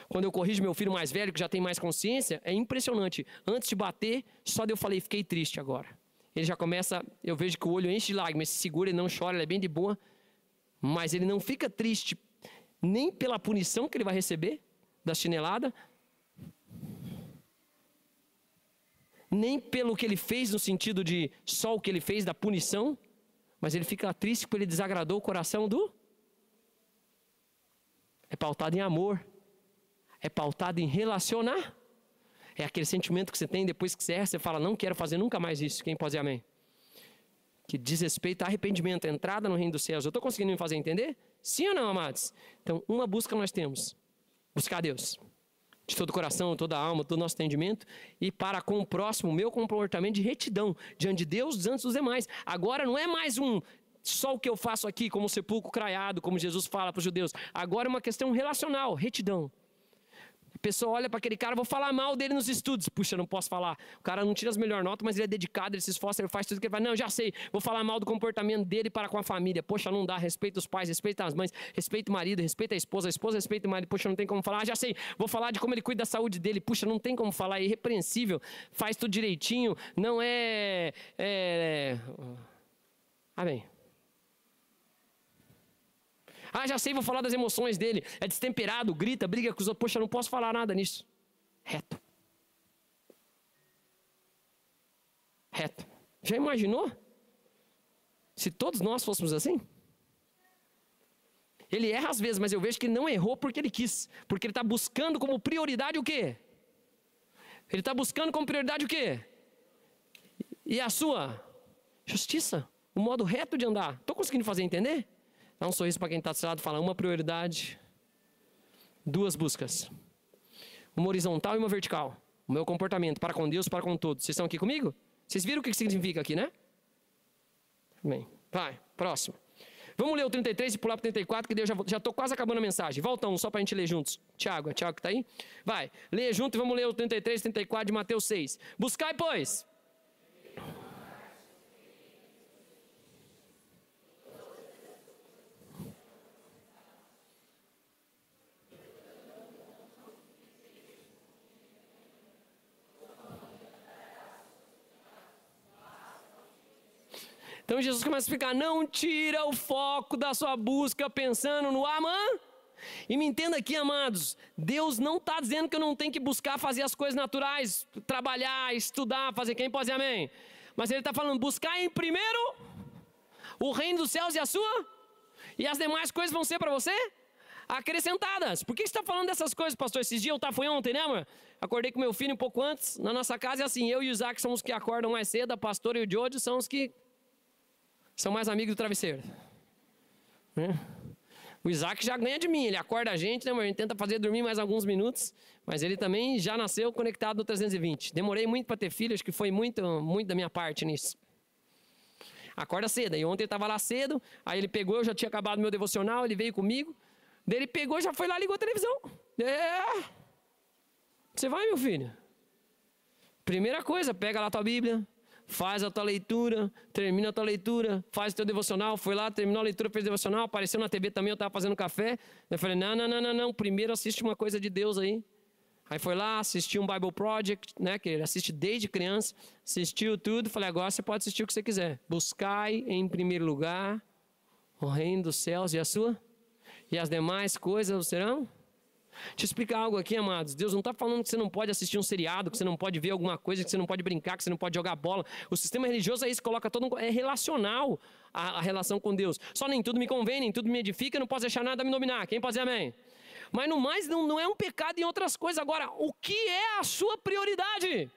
Quando eu corrijo meu filho mais velho, que já tem mais consciência, é impressionante. Antes de bater, só eu falei, fiquei triste agora. Ele já começa, eu vejo que o olho enche de lágrimas, se segura, ele não chora, ele é bem de boa. Mas ele não fica triste nem pela punição que ele vai receber da chinelada, nem pelo que ele fez no sentido de só o que ele fez da punição, mas ele fica triste porque ele desagradou o coração do... É pautado em amor, é pautado em relacionar. É aquele sentimento que você tem depois que você erra, você fala, não quero fazer nunca mais isso. Quem pode dizer amém? Que diz respeito a arrependimento, a entrada no reino dos céus. Eu estou conseguindo me fazer entender? Sim ou não, amados? Então, uma busca nós temos, buscar Deus. De todo o coração, toda a alma, todo o nosso entendimento, e para com o próximo, o meu comportamento de retidão, diante de Deus, diante dos demais. Agora não é mais só o que eu faço aqui, como sepulcro craiado, como Jesus fala para os judeus. Agora é uma questão relacional, retidão. A pessoa olha para aquele cara, vou falar mal dele nos estudos. Puxa, não posso falar. O cara não tira as melhores notas, mas ele é dedicado, ele se esforça, ele faz tudo que ele faz. Não, já sei, vou falar mal do comportamento dele para com a família. Poxa, não dá, respeita os pais, respeita as mães, respeita o marido, respeita a esposa respeita o marido. Puxa, não tem como falar. Já sei, vou falar de como ele cuida da saúde dele. Puxa, não tem como falar, é irrepreensível, faz tudo direitinho, não Amém. Ah, já sei, vou falar das emoções dele. É destemperado, grita, briga com os outros. Poxa, não posso falar nada nisso. Reto. Reto. Já imaginou? Se todos nós fôssemos assim? Ele erra às vezes, mas eu vejo que ele não errou porque ele quis. Porque ele está buscando como prioridade o quê? Ele está buscando como prioridade o quê? E a sua justiça. O modo reto de andar. Estou conseguindo fazer entender? Dá um sorriso para quem está do seu lado e fala, uma prioridade, duas buscas. Uma horizontal e uma vertical. O meu comportamento para com Deus, para com todos. Vocês estão aqui comigo? Vocês viram o que significa aqui, né? Bem, vai, próximo. Vamos ler o 33 e pular para o 34, que eu já estou quase acabando a mensagem. Volta um, só para a gente ler juntos. Tiago, é Tiago que está aí? Vai, lê junto e vamos ler o 33 e 34 de Mateus 6. Buscai, pois... Então Jesus começa a explicar, não tira o foco da sua busca pensando no amanhã. E me entenda aqui, amados, Deus não está dizendo que eu não tenho que buscar fazer as coisas naturais, trabalhar, estudar, fazer, quem pode dizer amém? Mas ele está falando, buscar em primeiro o reino dos céus e as demais coisas vão ser para você acrescentadas. Por que você está falando dessas coisas, pastor? Esses dias, foi ontem, né, amor? Acordei com meu filho um pouco antes, na nossa casa, e assim, eu e o Isaac somos os que acordam mais cedo, a pastora e o Jojo são os que são mais amigos do travesseiro. O Isaac já ganha de mim, ele acorda a gente, né, amor? A gente tenta fazer dormir mais alguns minutos, mas ele também já nasceu conectado no 320. Demorei muito para ter filho, acho que foi muito da minha parte nisso. Acorda cedo, e ontem ele estava lá cedo, aí ele pegou, eu já tinha acabado meu devocional, ele veio comigo, Daí ele pegou, já foi lá e ligou a televisão. Você vai, meu filho? Primeira coisa, pega lá a tua Bíblia, faz a tua leitura, termina a tua leitura, faz o teu devocional, foi lá, terminou a leitura, fez o devocional, apareceu na TV também, eu estava fazendo café. Eu falei, não, primeiro assiste uma coisa de Deus aí. Aí foi lá, assistiu um Bible Project, né, que ele assiste desde criança, assistiu tudo, falei, agora você pode assistir o que você quiser. Buscai em primeiro lugar o reino dos céus e a sua, e as demais coisas serão. Deixa eu explicar algo aqui, amados. Deus não está falando que você não pode assistir um seriado, que você não pode ver alguma coisa, que você não pode brincar, que você não pode jogar bola. O sistema religioso é isso, coloca todo é relacional a relação com Deus. Só nem tudo me convém, nem tudo me edifica, não posso deixar nada me dominar. Quem pode dizer amém? Mas no mais, não é um pecado em outras coisas. Agora, o que é a sua prioridade?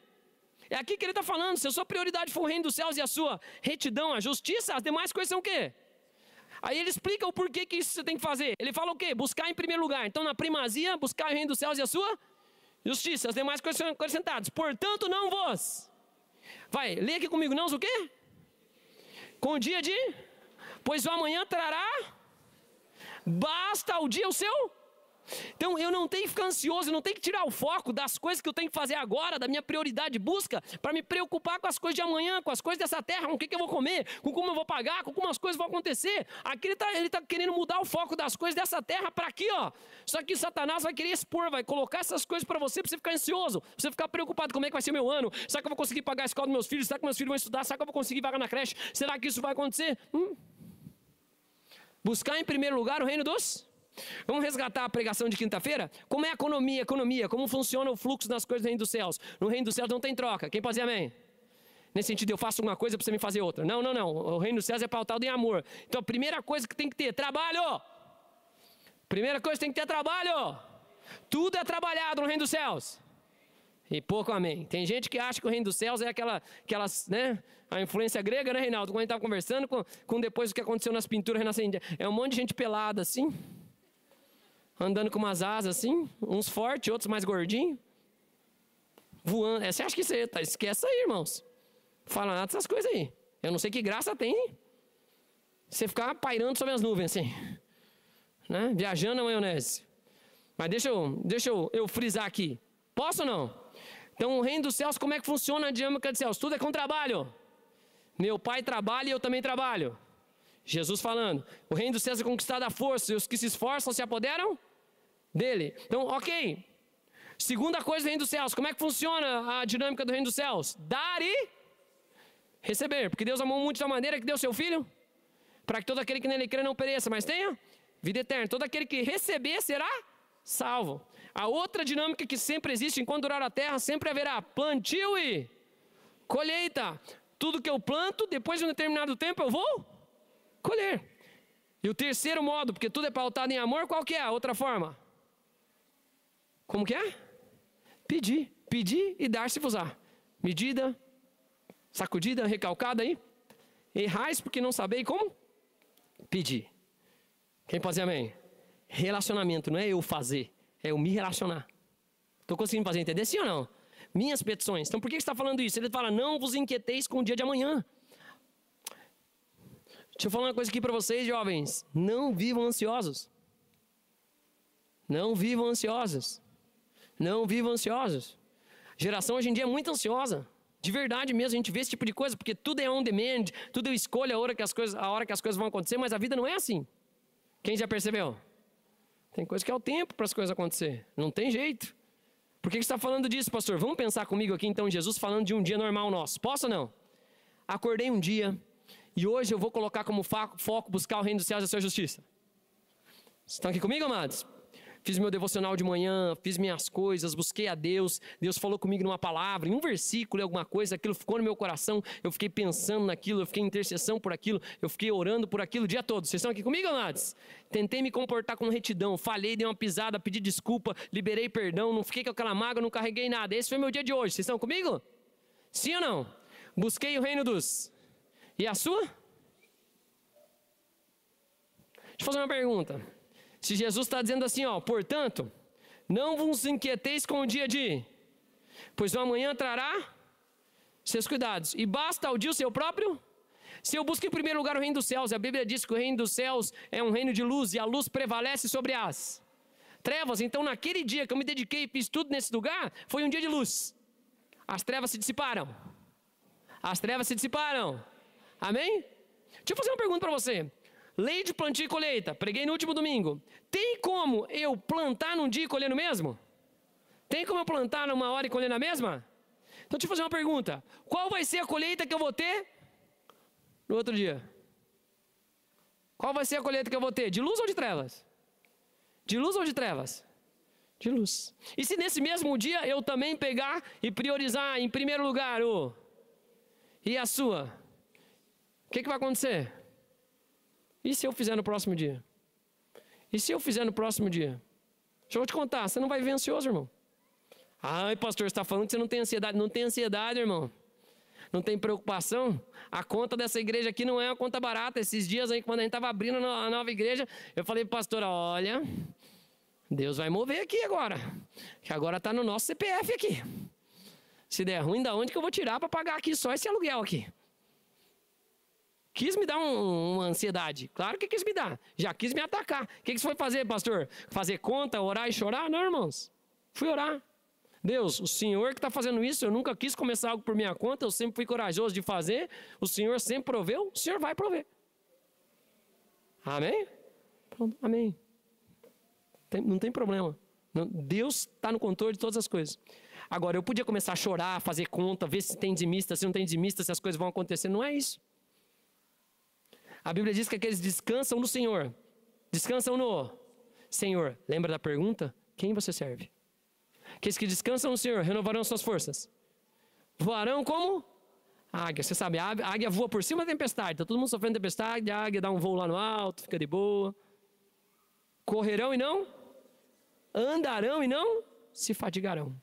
É aqui que ele está falando. Se a sua prioridade for o reino dos céus e a sua retidão, a justiça, as demais coisas são o quê? Aí ele explica o porquê que isso você tem que fazer. Ele fala o quê? Buscar em primeiro lugar. Então, na primazia, buscar o reino dos céus e a sua justiça. As demais coisas são acrescentadas. Portanto, não vos. Vai, lê aqui comigo. Não o quê? Com o dia de... Pois o amanhã trará... Basta o dia o seu... Então eu não tenho que ficar ansioso, eu não tenho que tirar o foco das coisas que eu tenho que fazer agora, da minha prioridade de busca, para me preocupar com as coisas de amanhã, com as coisas dessa terra, com o que eu vou comer, com como eu vou pagar, com como as coisas vão acontecer. Aqui ele tá querendo mudar o foco das coisas dessa terra para aqui, ó. Só que Satanás vai querer expor, vai colocar essas coisas para você ficar ansioso, pra você ficar preocupado, como é que vai ser meu ano, será que eu vou conseguir pagar a escola dos meus filhos, será que meus filhos vão estudar, será que eu vou conseguir vaga na creche, será que isso vai acontecer? Buscar em primeiro lugar o reino dos... Vamos resgatar a pregação de quinta-feira? Como é a economia, como funciona o fluxo das coisas do reino dos céus? No reino dos céus não tem troca, quem pode dizer amém? Nesse sentido, eu faço uma coisa para você me fazer outra. Não, o reino dos céus é pautado em amor. Então a primeira coisa que tem que ter, trabalho. Primeira coisa que tem que ter, trabalho. Tudo é trabalhado no reino dos céus. E pouco amém. Tem gente que acha que o reino dos céus é aquelas, né? A influência grega, né, Reinaldo? Quando a gente estava conversando com depois do que aconteceu nas pinturas renascentistas. É um monte de gente pelada assim, andando com umas asas assim, uns fortes, outros mais gordinhos, voando. Você acha que você esquece aí, irmãos? Fala nada dessas coisas aí. Eu não sei que graça tem, hein? Você ficar pairando sobre as nuvens assim, né? Viajando na maionese. Mas deixa eu frisar aqui. Posso ou não? Então o reino dos céus, como é que funciona a dinâmica dos céus? Tudo é com trabalho. Meu pai trabalha e eu também trabalho. Jesus falando, o reino dos céus é conquistado à força, e os que se esforçam se apoderam dele. Então, ok. Segunda coisa do reino dos céus, como é que funciona a dinâmica do reino dos céus? Dar e receber, porque Deus amou muito de tal maneira que deu seu Filho, para que todo aquele que nele crê não pereça, mas tenha vida eterna. Todo aquele que receber será salvo. A outra dinâmica que sempre existe, enquanto durar a terra, sempre haverá plantio e colheita. Tudo que eu planto, depois de um determinado tempo eu vou colher. E o terceiro modo, porque tudo é pautado em amor, qual que é a outra forma? Como que é? Pedir e dar-se-vos-á. Medida, sacudida, recalcada aí. Errais porque não sabeis como pedir. Quem pode dizer amém? Relacionamento, não é eu fazer, é eu me relacionar. Estou conseguindo fazer entender sim ou não? Minhas petições. Então por que você está falando isso? Ele fala, não vos inquieteis com o dia de amanhã. Deixa eu falar uma coisa aqui para vocês, jovens. Não vivam ansiosos. Não vivam ansiosos. Não vivam ansiosos. A geração hoje em dia é muito ansiosa. De verdade mesmo, a gente vê esse tipo de coisa, porque tudo é on demand, tudo eu escolho a hora que as coisas vão acontecer, mas a vida não é assim. Quem já percebeu? Tem coisa que é o tempo para as coisas acontecer. Não tem jeito. Por que você está falando disso, pastor? Vamos pensar comigo aqui então, Jesus falando de um dia normal nosso. Posso ou não? Acordei um dia e hoje eu vou colocar como foco buscar o reino dos céus e a sua justiça. Vocês estão aqui comigo, amados? Fiz meu devocional de manhã, fiz minhas coisas, busquei a Deus. Deus falou comigo numa palavra, em um versículo, alguma coisa, aquilo ficou no meu coração. Eu fiquei pensando naquilo, eu fiquei em intercessão por aquilo, eu fiquei orando por aquilo o dia todo. Vocês estão aqui comigo, amados? Tentei me comportar com retidão, falhei, dei uma pisada, pedi desculpa, liberei perdão, não fiquei com aquela mágoa, não carreguei nada. Esse foi meu dia de hoje. Vocês estão comigo? Sim ou não? Busquei o reino dos... E a sua? Deixa eu fazer uma pergunta. Se Jesus está dizendo assim, ó, portanto, não vos inquieteis com o dia de, pois o amanhã trará seus cuidados. E basta ao dia o seu próprio. Se eu busco em primeiro lugar o reino dos céus, a Bíblia diz que o reino dos céus é um reino de luz, e a luz prevalece sobre as trevas. Então naquele dia que eu me dediquei e fiz tudo nesse lugar, foi um dia de luz. As trevas se dissiparam. As trevas se dissiparam. Amém? Deixa eu fazer uma pergunta para você. Lei de plantio e colheita, preguei no último domingo. Tem como eu plantar num dia e colher no mesmo? Tem como eu plantar numa hora e colher na mesma? Então deixa eu fazer uma pergunta. Qual vai ser a colheita que eu vou ter no outro dia? Qual vai ser a colheita que eu vou ter? De luz ou de trevas? De luz ou de trevas? De luz. E se nesse mesmo dia eu também pegar e priorizar em primeiro lugar o... E a sua? O que vai acontecer? E se eu fizer no próximo dia? E se eu fizer no próximo dia? Deixa eu te contar, você não vai viver ansioso, irmão. Ai, pastor, você está falando que você não tem ansiedade. Não tem ansiedade, irmão. Não tem preocupação. A conta dessa igreja aqui não é uma conta barata. Esses dias aí, quando a gente estava abrindo a nova igreja, eu falei para a pastora, olha, Deus vai mover aqui agora. Que agora está no nosso CPF aqui. Se der ruim, da onde que eu vou tirar para pagar aqui só esse aluguel aqui? Quis me dar uma ansiedade. Claro que quis me dar. Já quis me atacar. O que você foi fazer, pastor? Fazer conta, orar e chorar? Não, irmãos. Fui orar. Deus, o Senhor que está fazendo isso, eu nunca quis começar algo por minha conta, eu sempre fui corajoso de fazer, o Senhor sempre proveu, o Senhor vai prover. Amém? Pronto, amém. Não tem problema. Deus está no controle de todas as coisas. Agora, eu podia começar a chorar, fazer conta, ver se tem dizimista, se não tem dizimista, se as coisas vão acontecer. Não é isso. A Bíblia diz que aqueles descansam no Senhor. Descansam no Senhor. Lembra da pergunta? Quem você serve? Aqueles que descansam no Senhor renovarão suas forças. Voarão como águia. Você sabe, a águia voa por cima da tempestade. Está todo mundo sofrendo tempestade, a águia dá um voo lá no alto, fica de boa. Correrão e não andarão e não se fadigarão.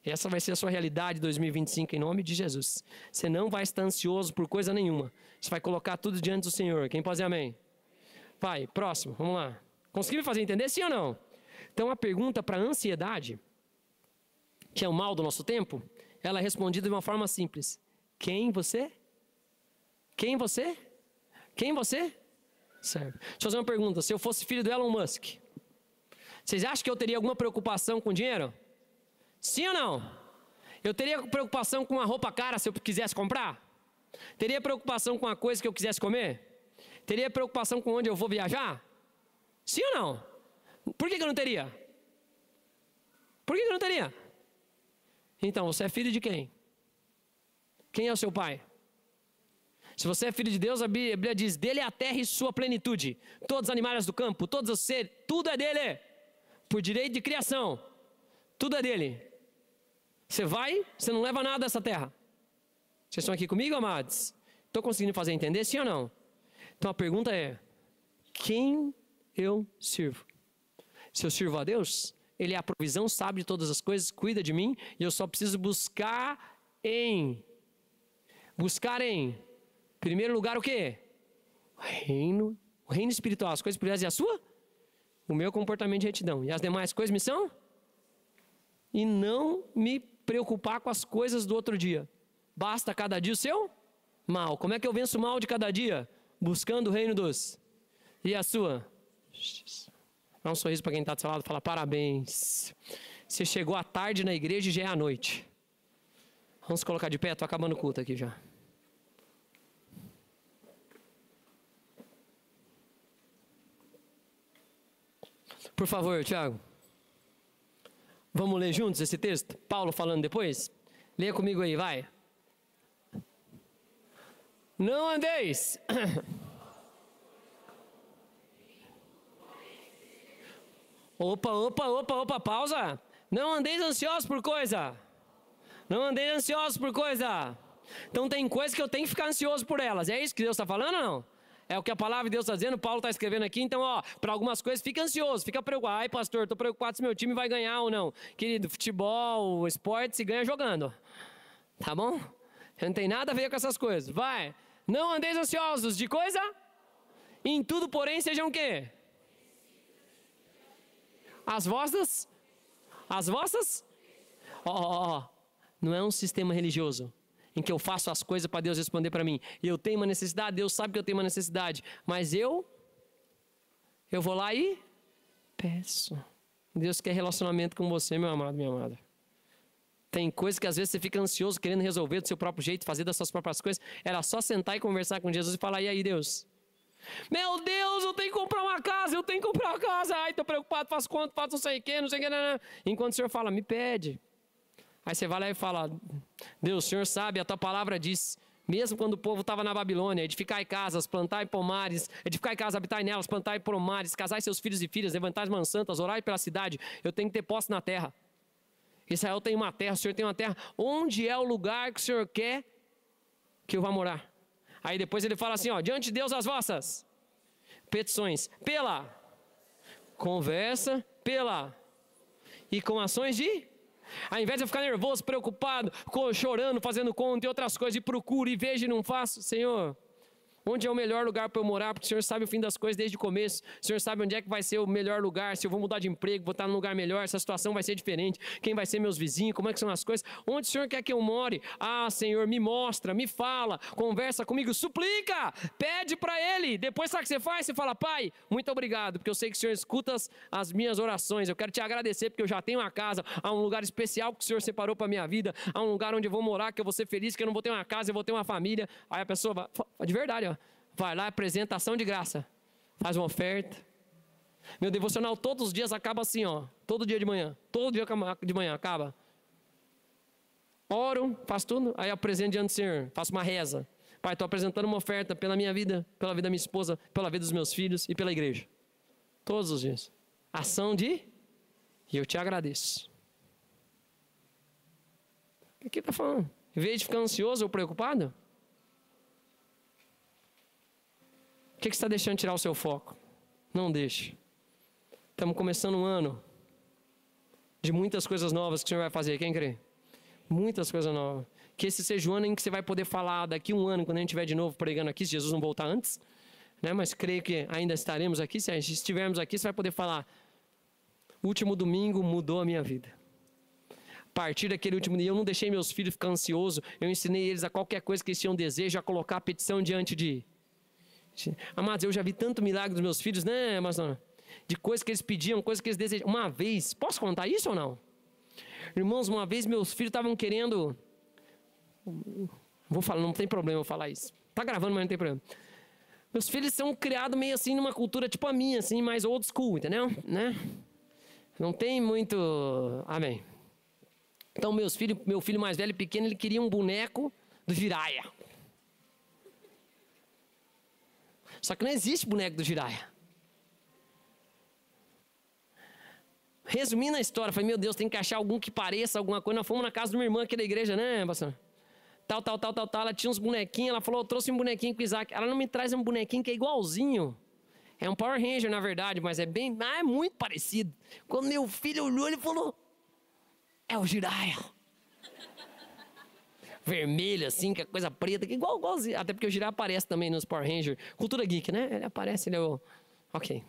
Essa vai ser a sua realidade 2025 em nome de Jesus. Você não vai estar ansioso por coisa nenhuma. Você vai colocar tudo diante do Senhor. Quem pode dizer amém? Vai, próximo, vamos lá. Conseguiu me fazer entender, sim ou não? Então a pergunta para a ansiedade, que é o mal do nosso tempo, ela é respondida de uma forma simples. Quem você? Quem você? Quem você serve? Deixa eu fazer uma pergunta. Se eu fosse filho do Elon Musk, vocês acham que eu teria alguma preocupação com dinheiro? Sim ou não? Eu teria preocupação com uma roupa cara se eu quisesse comprar? Teria preocupação com a coisa que eu quisesse comer? Teria preocupação com onde eu vou viajar? Sim ou não? Por que eu não teria? Por que eu não teria? Então, você é filho de quem? Quem é o seu pai? Se você é filho de Deus, a Bíblia diz, dele é a terra e sua plenitude. Todos os animais do campo, todos os seres, tudo é dele. Por direito de criação. Tudo é dele. Você vai, você não leva nada dessa terra. Vocês estão aqui comigo, amados? Estou conseguindo fazer entender, sim ou não? Então a pergunta é, quem eu sirvo? Se eu sirvo a Deus, Ele é a provisão, sabe de todas as coisas, cuida de mim, e eu só preciso buscar em primeiro lugar o quê? O reino espiritual, as coisas espirituais e a sua? O meu comportamento de retidão. E as demais coisas me são? E não me preocupar com as coisas do outro dia. Basta cada dia o seu mal. Como é que eu venço o mal de cada dia? Buscando o reino dos. E a sua? Dá um sorriso para quem está do seu lado e fala, parabéns. Você chegou à tarde na igreja e já é à noite. Vamos colocar de pé, estou acabando o culto aqui já. Por favor, Tiago. Vamos ler juntos esse texto? Paulo falando depois? Leia comigo aí, vai. Não andeis. Opa, pausa. Não andeis ansiosos por coisa. Não andeis ansiosos por coisa. Então tem coisas que eu tenho que ficar ansioso por elas. É isso que Deus está falando ou não? É o que a palavra de Deus está dizendo, Paulo está escrevendo aqui. Então, para algumas coisas, fica ansioso, fica preocupado. Ai, pastor, estou preocupado se meu time vai ganhar ou não. Querido, futebol, esporte se ganha jogando. Tá bom? Não tem nada a ver com essas coisas. Vai. Não andeis ansiosos de coisa? Em tudo, porém, sejam o quê? As vossas? Não é um sistema religioso. em que eu faço as coisas para Deus responder para mim. E eu tenho uma necessidade, Deus sabe que eu tenho uma necessidade, mas eu vou lá e peço. Deus quer relacionamento com você, meu amado, minha amada. Tem coisas que às vezes você fica ansioso, querendo resolver do seu próprio jeito, fazer das suas próprias coisas. Era só sentar e conversar com Jesus e falar, e aí, Deus? Meu Deus, eu tenho que comprar uma casa, Ai, estou preocupado, faço quanto, faço não sei o que, não. Enquanto o Senhor fala, me pede. Aí você vai lá e fala, Deus, o Senhor sabe, a tua palavra diz, mesmo quando o povo estava na Babilônia, edificar casas, plantar pomares, edificar casas, habitar nelas, plantar pomares, casar seus filhos e filhas, levantar as mãos santas, orar pela cidade, eu tenho que ter posse na terra. Israel tem uma terra, o Senhor tem uma terra. Onde é o lugar que o Senhor quer que eu vá morar? Aí depois ele fala assim, diante de Deus as vossas petições, pela conversa, e com ações de... Ao invés de eu ficar nervoso, preocupado, chorando, fazendo conta e outras coisas, e procuro e vejo e não faço, Senhor... Onde é o melhor lugar para eu morar? Porque o Senhor sabe o fim das coisas desde o começo. O Senhor sabe onde é que vai ser o melhor lugar. Se eu vou mudar de emprego, vou estar num lugar melhor. Essa situação vai ser diferente. Quem vai ser meus vizinhos? Como é que são as coisas? Onde o Senhor quer que eu more? Senhor, me mostra, me fala, conversa comigo, suplica, pede para Ele. Depois sabe o que você faz? Você fala, Pai, muito obrigado, porque eu sei que o Senhor escuta as minhas orações. Eu quero te agradecer porque eu já tenho uma casa. Há um lugar especial que o Senhor separou para a minha vida. Há um lugar onde eu vou morar, que eu vou ser feliz, que eu não vou ter uma casa, eu vou ter uma família. Aí a pessoa vai, de verdade, vai lá, apresenta ação de graça, faz uma oferta. Meu devocional todos os dias acaba assim, todo dia de manhã acaba. Oro, faço tudo, aí apresento diante do Senhor, faço uma reza. Pai, estou apresentando uma oferta pela minha vida, pela vida da minha esposa, pela vida dos meus filhos e pela igreja. Todos os dias. E eu te agradeço. O que está falando? Em vez de ficar ansioso ou preocupado, o que você está deixando tirar o seu foco? Não deixe. Estamos começando um ano de muitas coisas novas que o Senhor vai fazer. Quem crê? Muitas coisas novas. Que esse seja o ano em que você vai poder falar daqui um ano, quando a gente estiver de novo pregando aqui, se Jesus não voltar antes. Mas creio que ainda estaremos aqui. Se estivermos aqui, você vai poder falar. O último domingo mudou a minha vida. A partir daquele último dia, eu não deixei meus filhos ficar ansiosos. Eu ensinei eles a qualquer coisa que eles tinham desejo, a colocar a petição diante de... Amados, eu já vi tanto milagre dos meus filhos, mas não, de coisas que eles pediam, coisas que eles desejam. Uma vez, posso contar isso ou não? Irmãos, uma vez meus filhos estavam querendo... Vou falar, não tem problema eu falar isso. Tá gravando, mas não tem problema. Meus filhos são criados meio assim, numa cultura tipo a minha, assim, mais old school, entendeu? Não tem muito... Amém. Então meu filho mais velho, pequeno, ele queria um boneco do Jiraya. Só que não existe boneco do Jiraya. Resumindo a história, falei, meu Deus, tem que achar algum que pareça alguma coisa. Nós fomos na casa de uma irmã aqui da igreja, pastor? Tal. Ela tinha uns bonequinhos, ela falou, eu trouxe um bonequinho com o Isaac. Ela não me traz um bonequinho que é igualzinho. É um Power Ranger, na verdade, mas é muito parecido. Quando meu filho olhou, ele falou, é o Jiraya. Vermelho, assim, que é coisa preta, que igualzinho. Até porque o Jiraya aparece também nos Power Rangers. Cultura geek, né? Ele aparece, ele é o... Ok.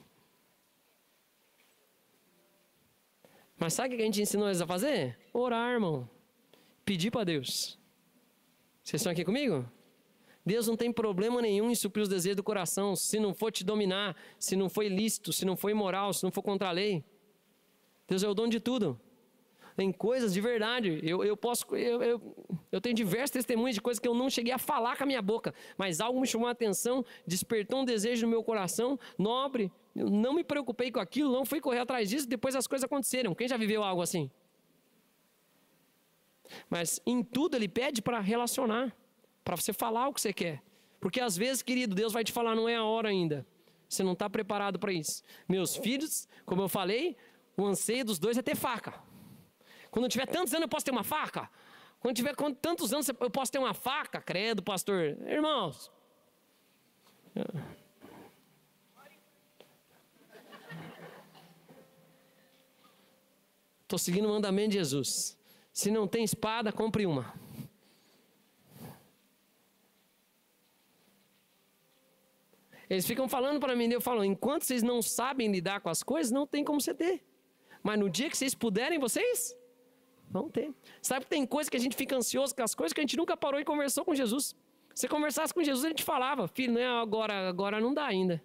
Mas sabe o que a gente ensinou eles a fazer? Orar, irmão. Pedir para Deus. Vocês estão aqui comigo? Deus não tem problema nenhum em suprir os desejos do coração, se não for te dominar, se não for ilícito, se não for imoral, se não for contra a lei. Deus é o dono de tudo. Tem coisas de verdade, eu tenho diversos testemunhos de coisas que eu não cheguei a falar com a minha boca, mas algo me chamou a atenção, despertou um desejo no meu coração, nobre, eu não me preocupei com aquilo, não fui correr atrás disso, depois as coisas aconteceram. Quem já viveu algo assim? Mas em tudo ele pede para relacionar, para você falar o que você quer, porque às vezes, querido, Deus vai te falar, não é a hora ainda, você não está preparado para isso. Meus filhos, como eu falei, o anseio dos dois é ter faca. Quando eu tiver tantos anos, eu posso ter uma faca? Quando tiver tantos anos, eu posso ter uma faca? Credo, pastor. Irmãos. Estou seguindo o mandamento de Jesus. Se não tem espada, compre uma. Eles ficam falando para mim, eu falo, enquanto vocês não sabem lidar com as coisas, não tem como você ter. Mas no dia que vocês puderem, vocês... Vão ter. Sabe que tem coisa que a gente fica ansioso com as coisas que a gente nunca parou e conversou com Jesus. Se conversasse com Jesus, ele te falava, filho, não é agora não dá ainda.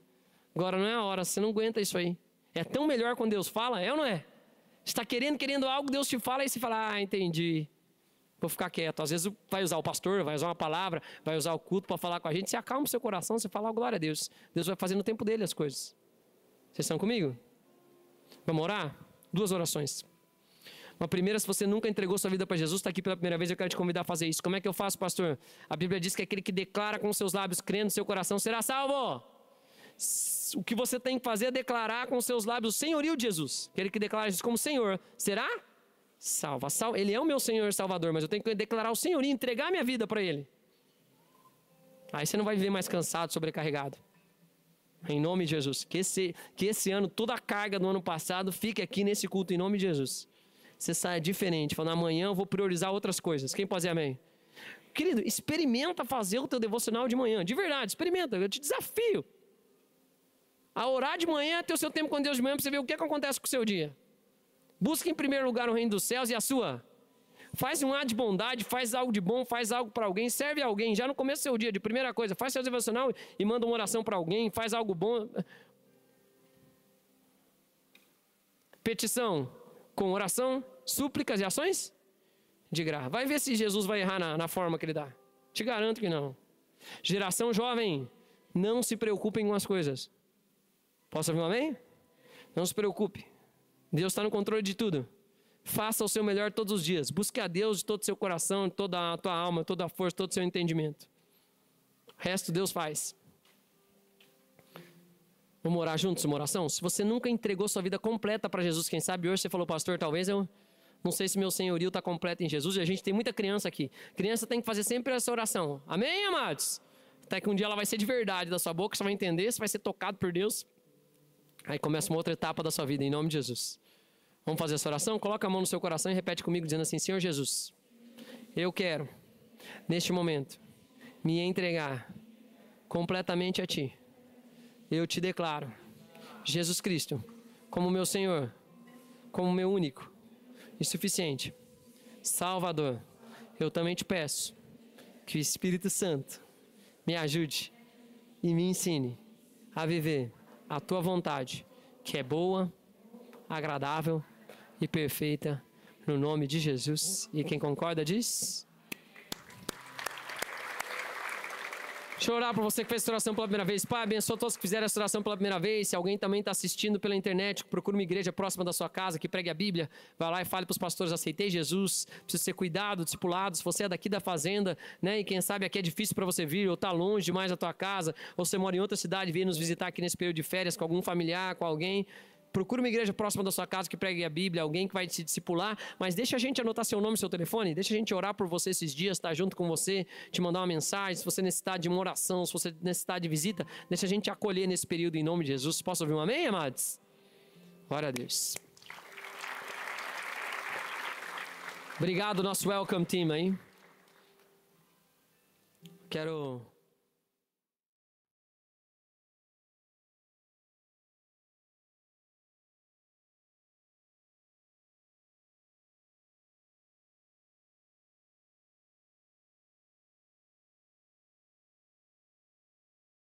Agora não é a hora, você não aguenta isso aí. É tão melhor quando Deus fala, é ou não é? Você está querendo algo, Deus te fala e você fala, entendi. Vou ficar quieto. Às vezes vai usar o pastor, vai usar uma palavra, vai usar o culto para falar com a gente. Você acalma o seu coração, você fala, glória a Deus. Deus vai fazer no tempo dele as coisas. Vocês estão comigo? Vamos orar? 2 orações. Uma primeira, se você nunca entregou sua vida para Jesus, está aqui pela primeira vez, eu quero te convidar a fazer isso. Como é que eu faço, pastor? A Bíblia diz que aquele que declara com seus lábios, crendo no seu coração, será salvo. O que você tem que fazer é declarar com seus lábios o senhorio de Jesus. Aquele que declara Jesus como Senhor, será salvo. Ele é o meu Senhor e Salvador, mas eu tenho que declarar o senhorio, entregar minha vida para Ele. Aí você não vai viver mais cansado, sobrecarregado. Em nome de Jesus. Que esse ano, toda a carga do ano passado fique aqui nesse culto, em nome de Jesus. Você saia diferente, falando, amanhã eu vou priorizar outras coisas. Quem pode dizer amém? Querido, experimenta fazer o teu devocional de manhã. De verdade, experimenta. Eu te desafio a orar de manhã, ter o seu tempo com Deus de manhã, para você ver o que acontece com o seu dia. Busque em primeiro lugar o reino dos céus e a sua. Faz um ato de bondade, faz algo de bom, faz algo para alguém, serve alguém. Já no começo do seu dia, de primeira coisa, faz seu devocional e manda uma oração para alguém, faz algo bom. Petição com oração, súplicas e ações de graça. Vai ver se Jesus vai errar na forma que ele dá. Te garanto que não. Geração jovem, não se preocupem com as coisas. Posso ouvir um amém? Não se preocupe. Deus está no controle de tudo. Faça o seu melhor todos os dias. Busque a Deus de todo o seu coração, de toda a tua alma, toda a força, todo o seu entendimento. O resto Deus faz. Vamos orar juntos uma oração? Se você nunca entregou sua vida completa para Jesus, quem sabe hoje você falou, pastor, talvez eu não sei se meu senhorio está completo em Jesus. E a gente tem muita criança aqui. Criança tem que fazer sempre essa oração. Amém, amados? Até que um dia ela vai ser de verdade da sua boca, você vai entender, você vai ser tocado por Deus. Aí começa uma outra etapa da sua vida, em nome de Jesus. Vamos fazer essa oração? Coloca a mão no seu coração e repete comigo, dizendo assim, Senhor Jesus, eu quero, neste momento, me entregar completamente a Ti. Eu te declaro, Jesus Cristo, como meu Senhor, como meu único e suficiente Salvador. Eu também te peço que o Espírito Santo me ajude e me ensine a viver a Tua vontade, que é boa, agradável e perfeita, no nome de Jesus. E quem concorda diz... Deixa eu orar para você que fez essa oração pela primeira vez. Pai, abençoa todos que fizeram essa oração pela primeira vez. Se alguém também está assistindo pela internet, procura uma igreja próxima da sua casa que pregue a Bíblia. Vai lá e fale para os pastores, aceitei Jesus. Precisa ser cuidado, discipulado. Se você é daqui da fazenda, né, e quem sabe aqui é difícil para você vir, ou está longe demais da tua casa, ou você mora em outra cidade e veio nos visitar aqui nesse período de férias com algum familiar, com alguém... Procura uma igreja próxima da sua casa que pregue a Bíblia, alguém que vai te discipular, mas deixa a gente anotar seu nome e seu telefone, deixa a gente orar por você esses dias, estar junto com você, te mandar uma mensagem, se você necessitar de uma oração, se você necessitar de visita, deixa a gente acolher nesse período em nome de Jesus. Posso ouvir um amém, amados? Glória a Deus. Obrigado, nosso welcome team aí. Quero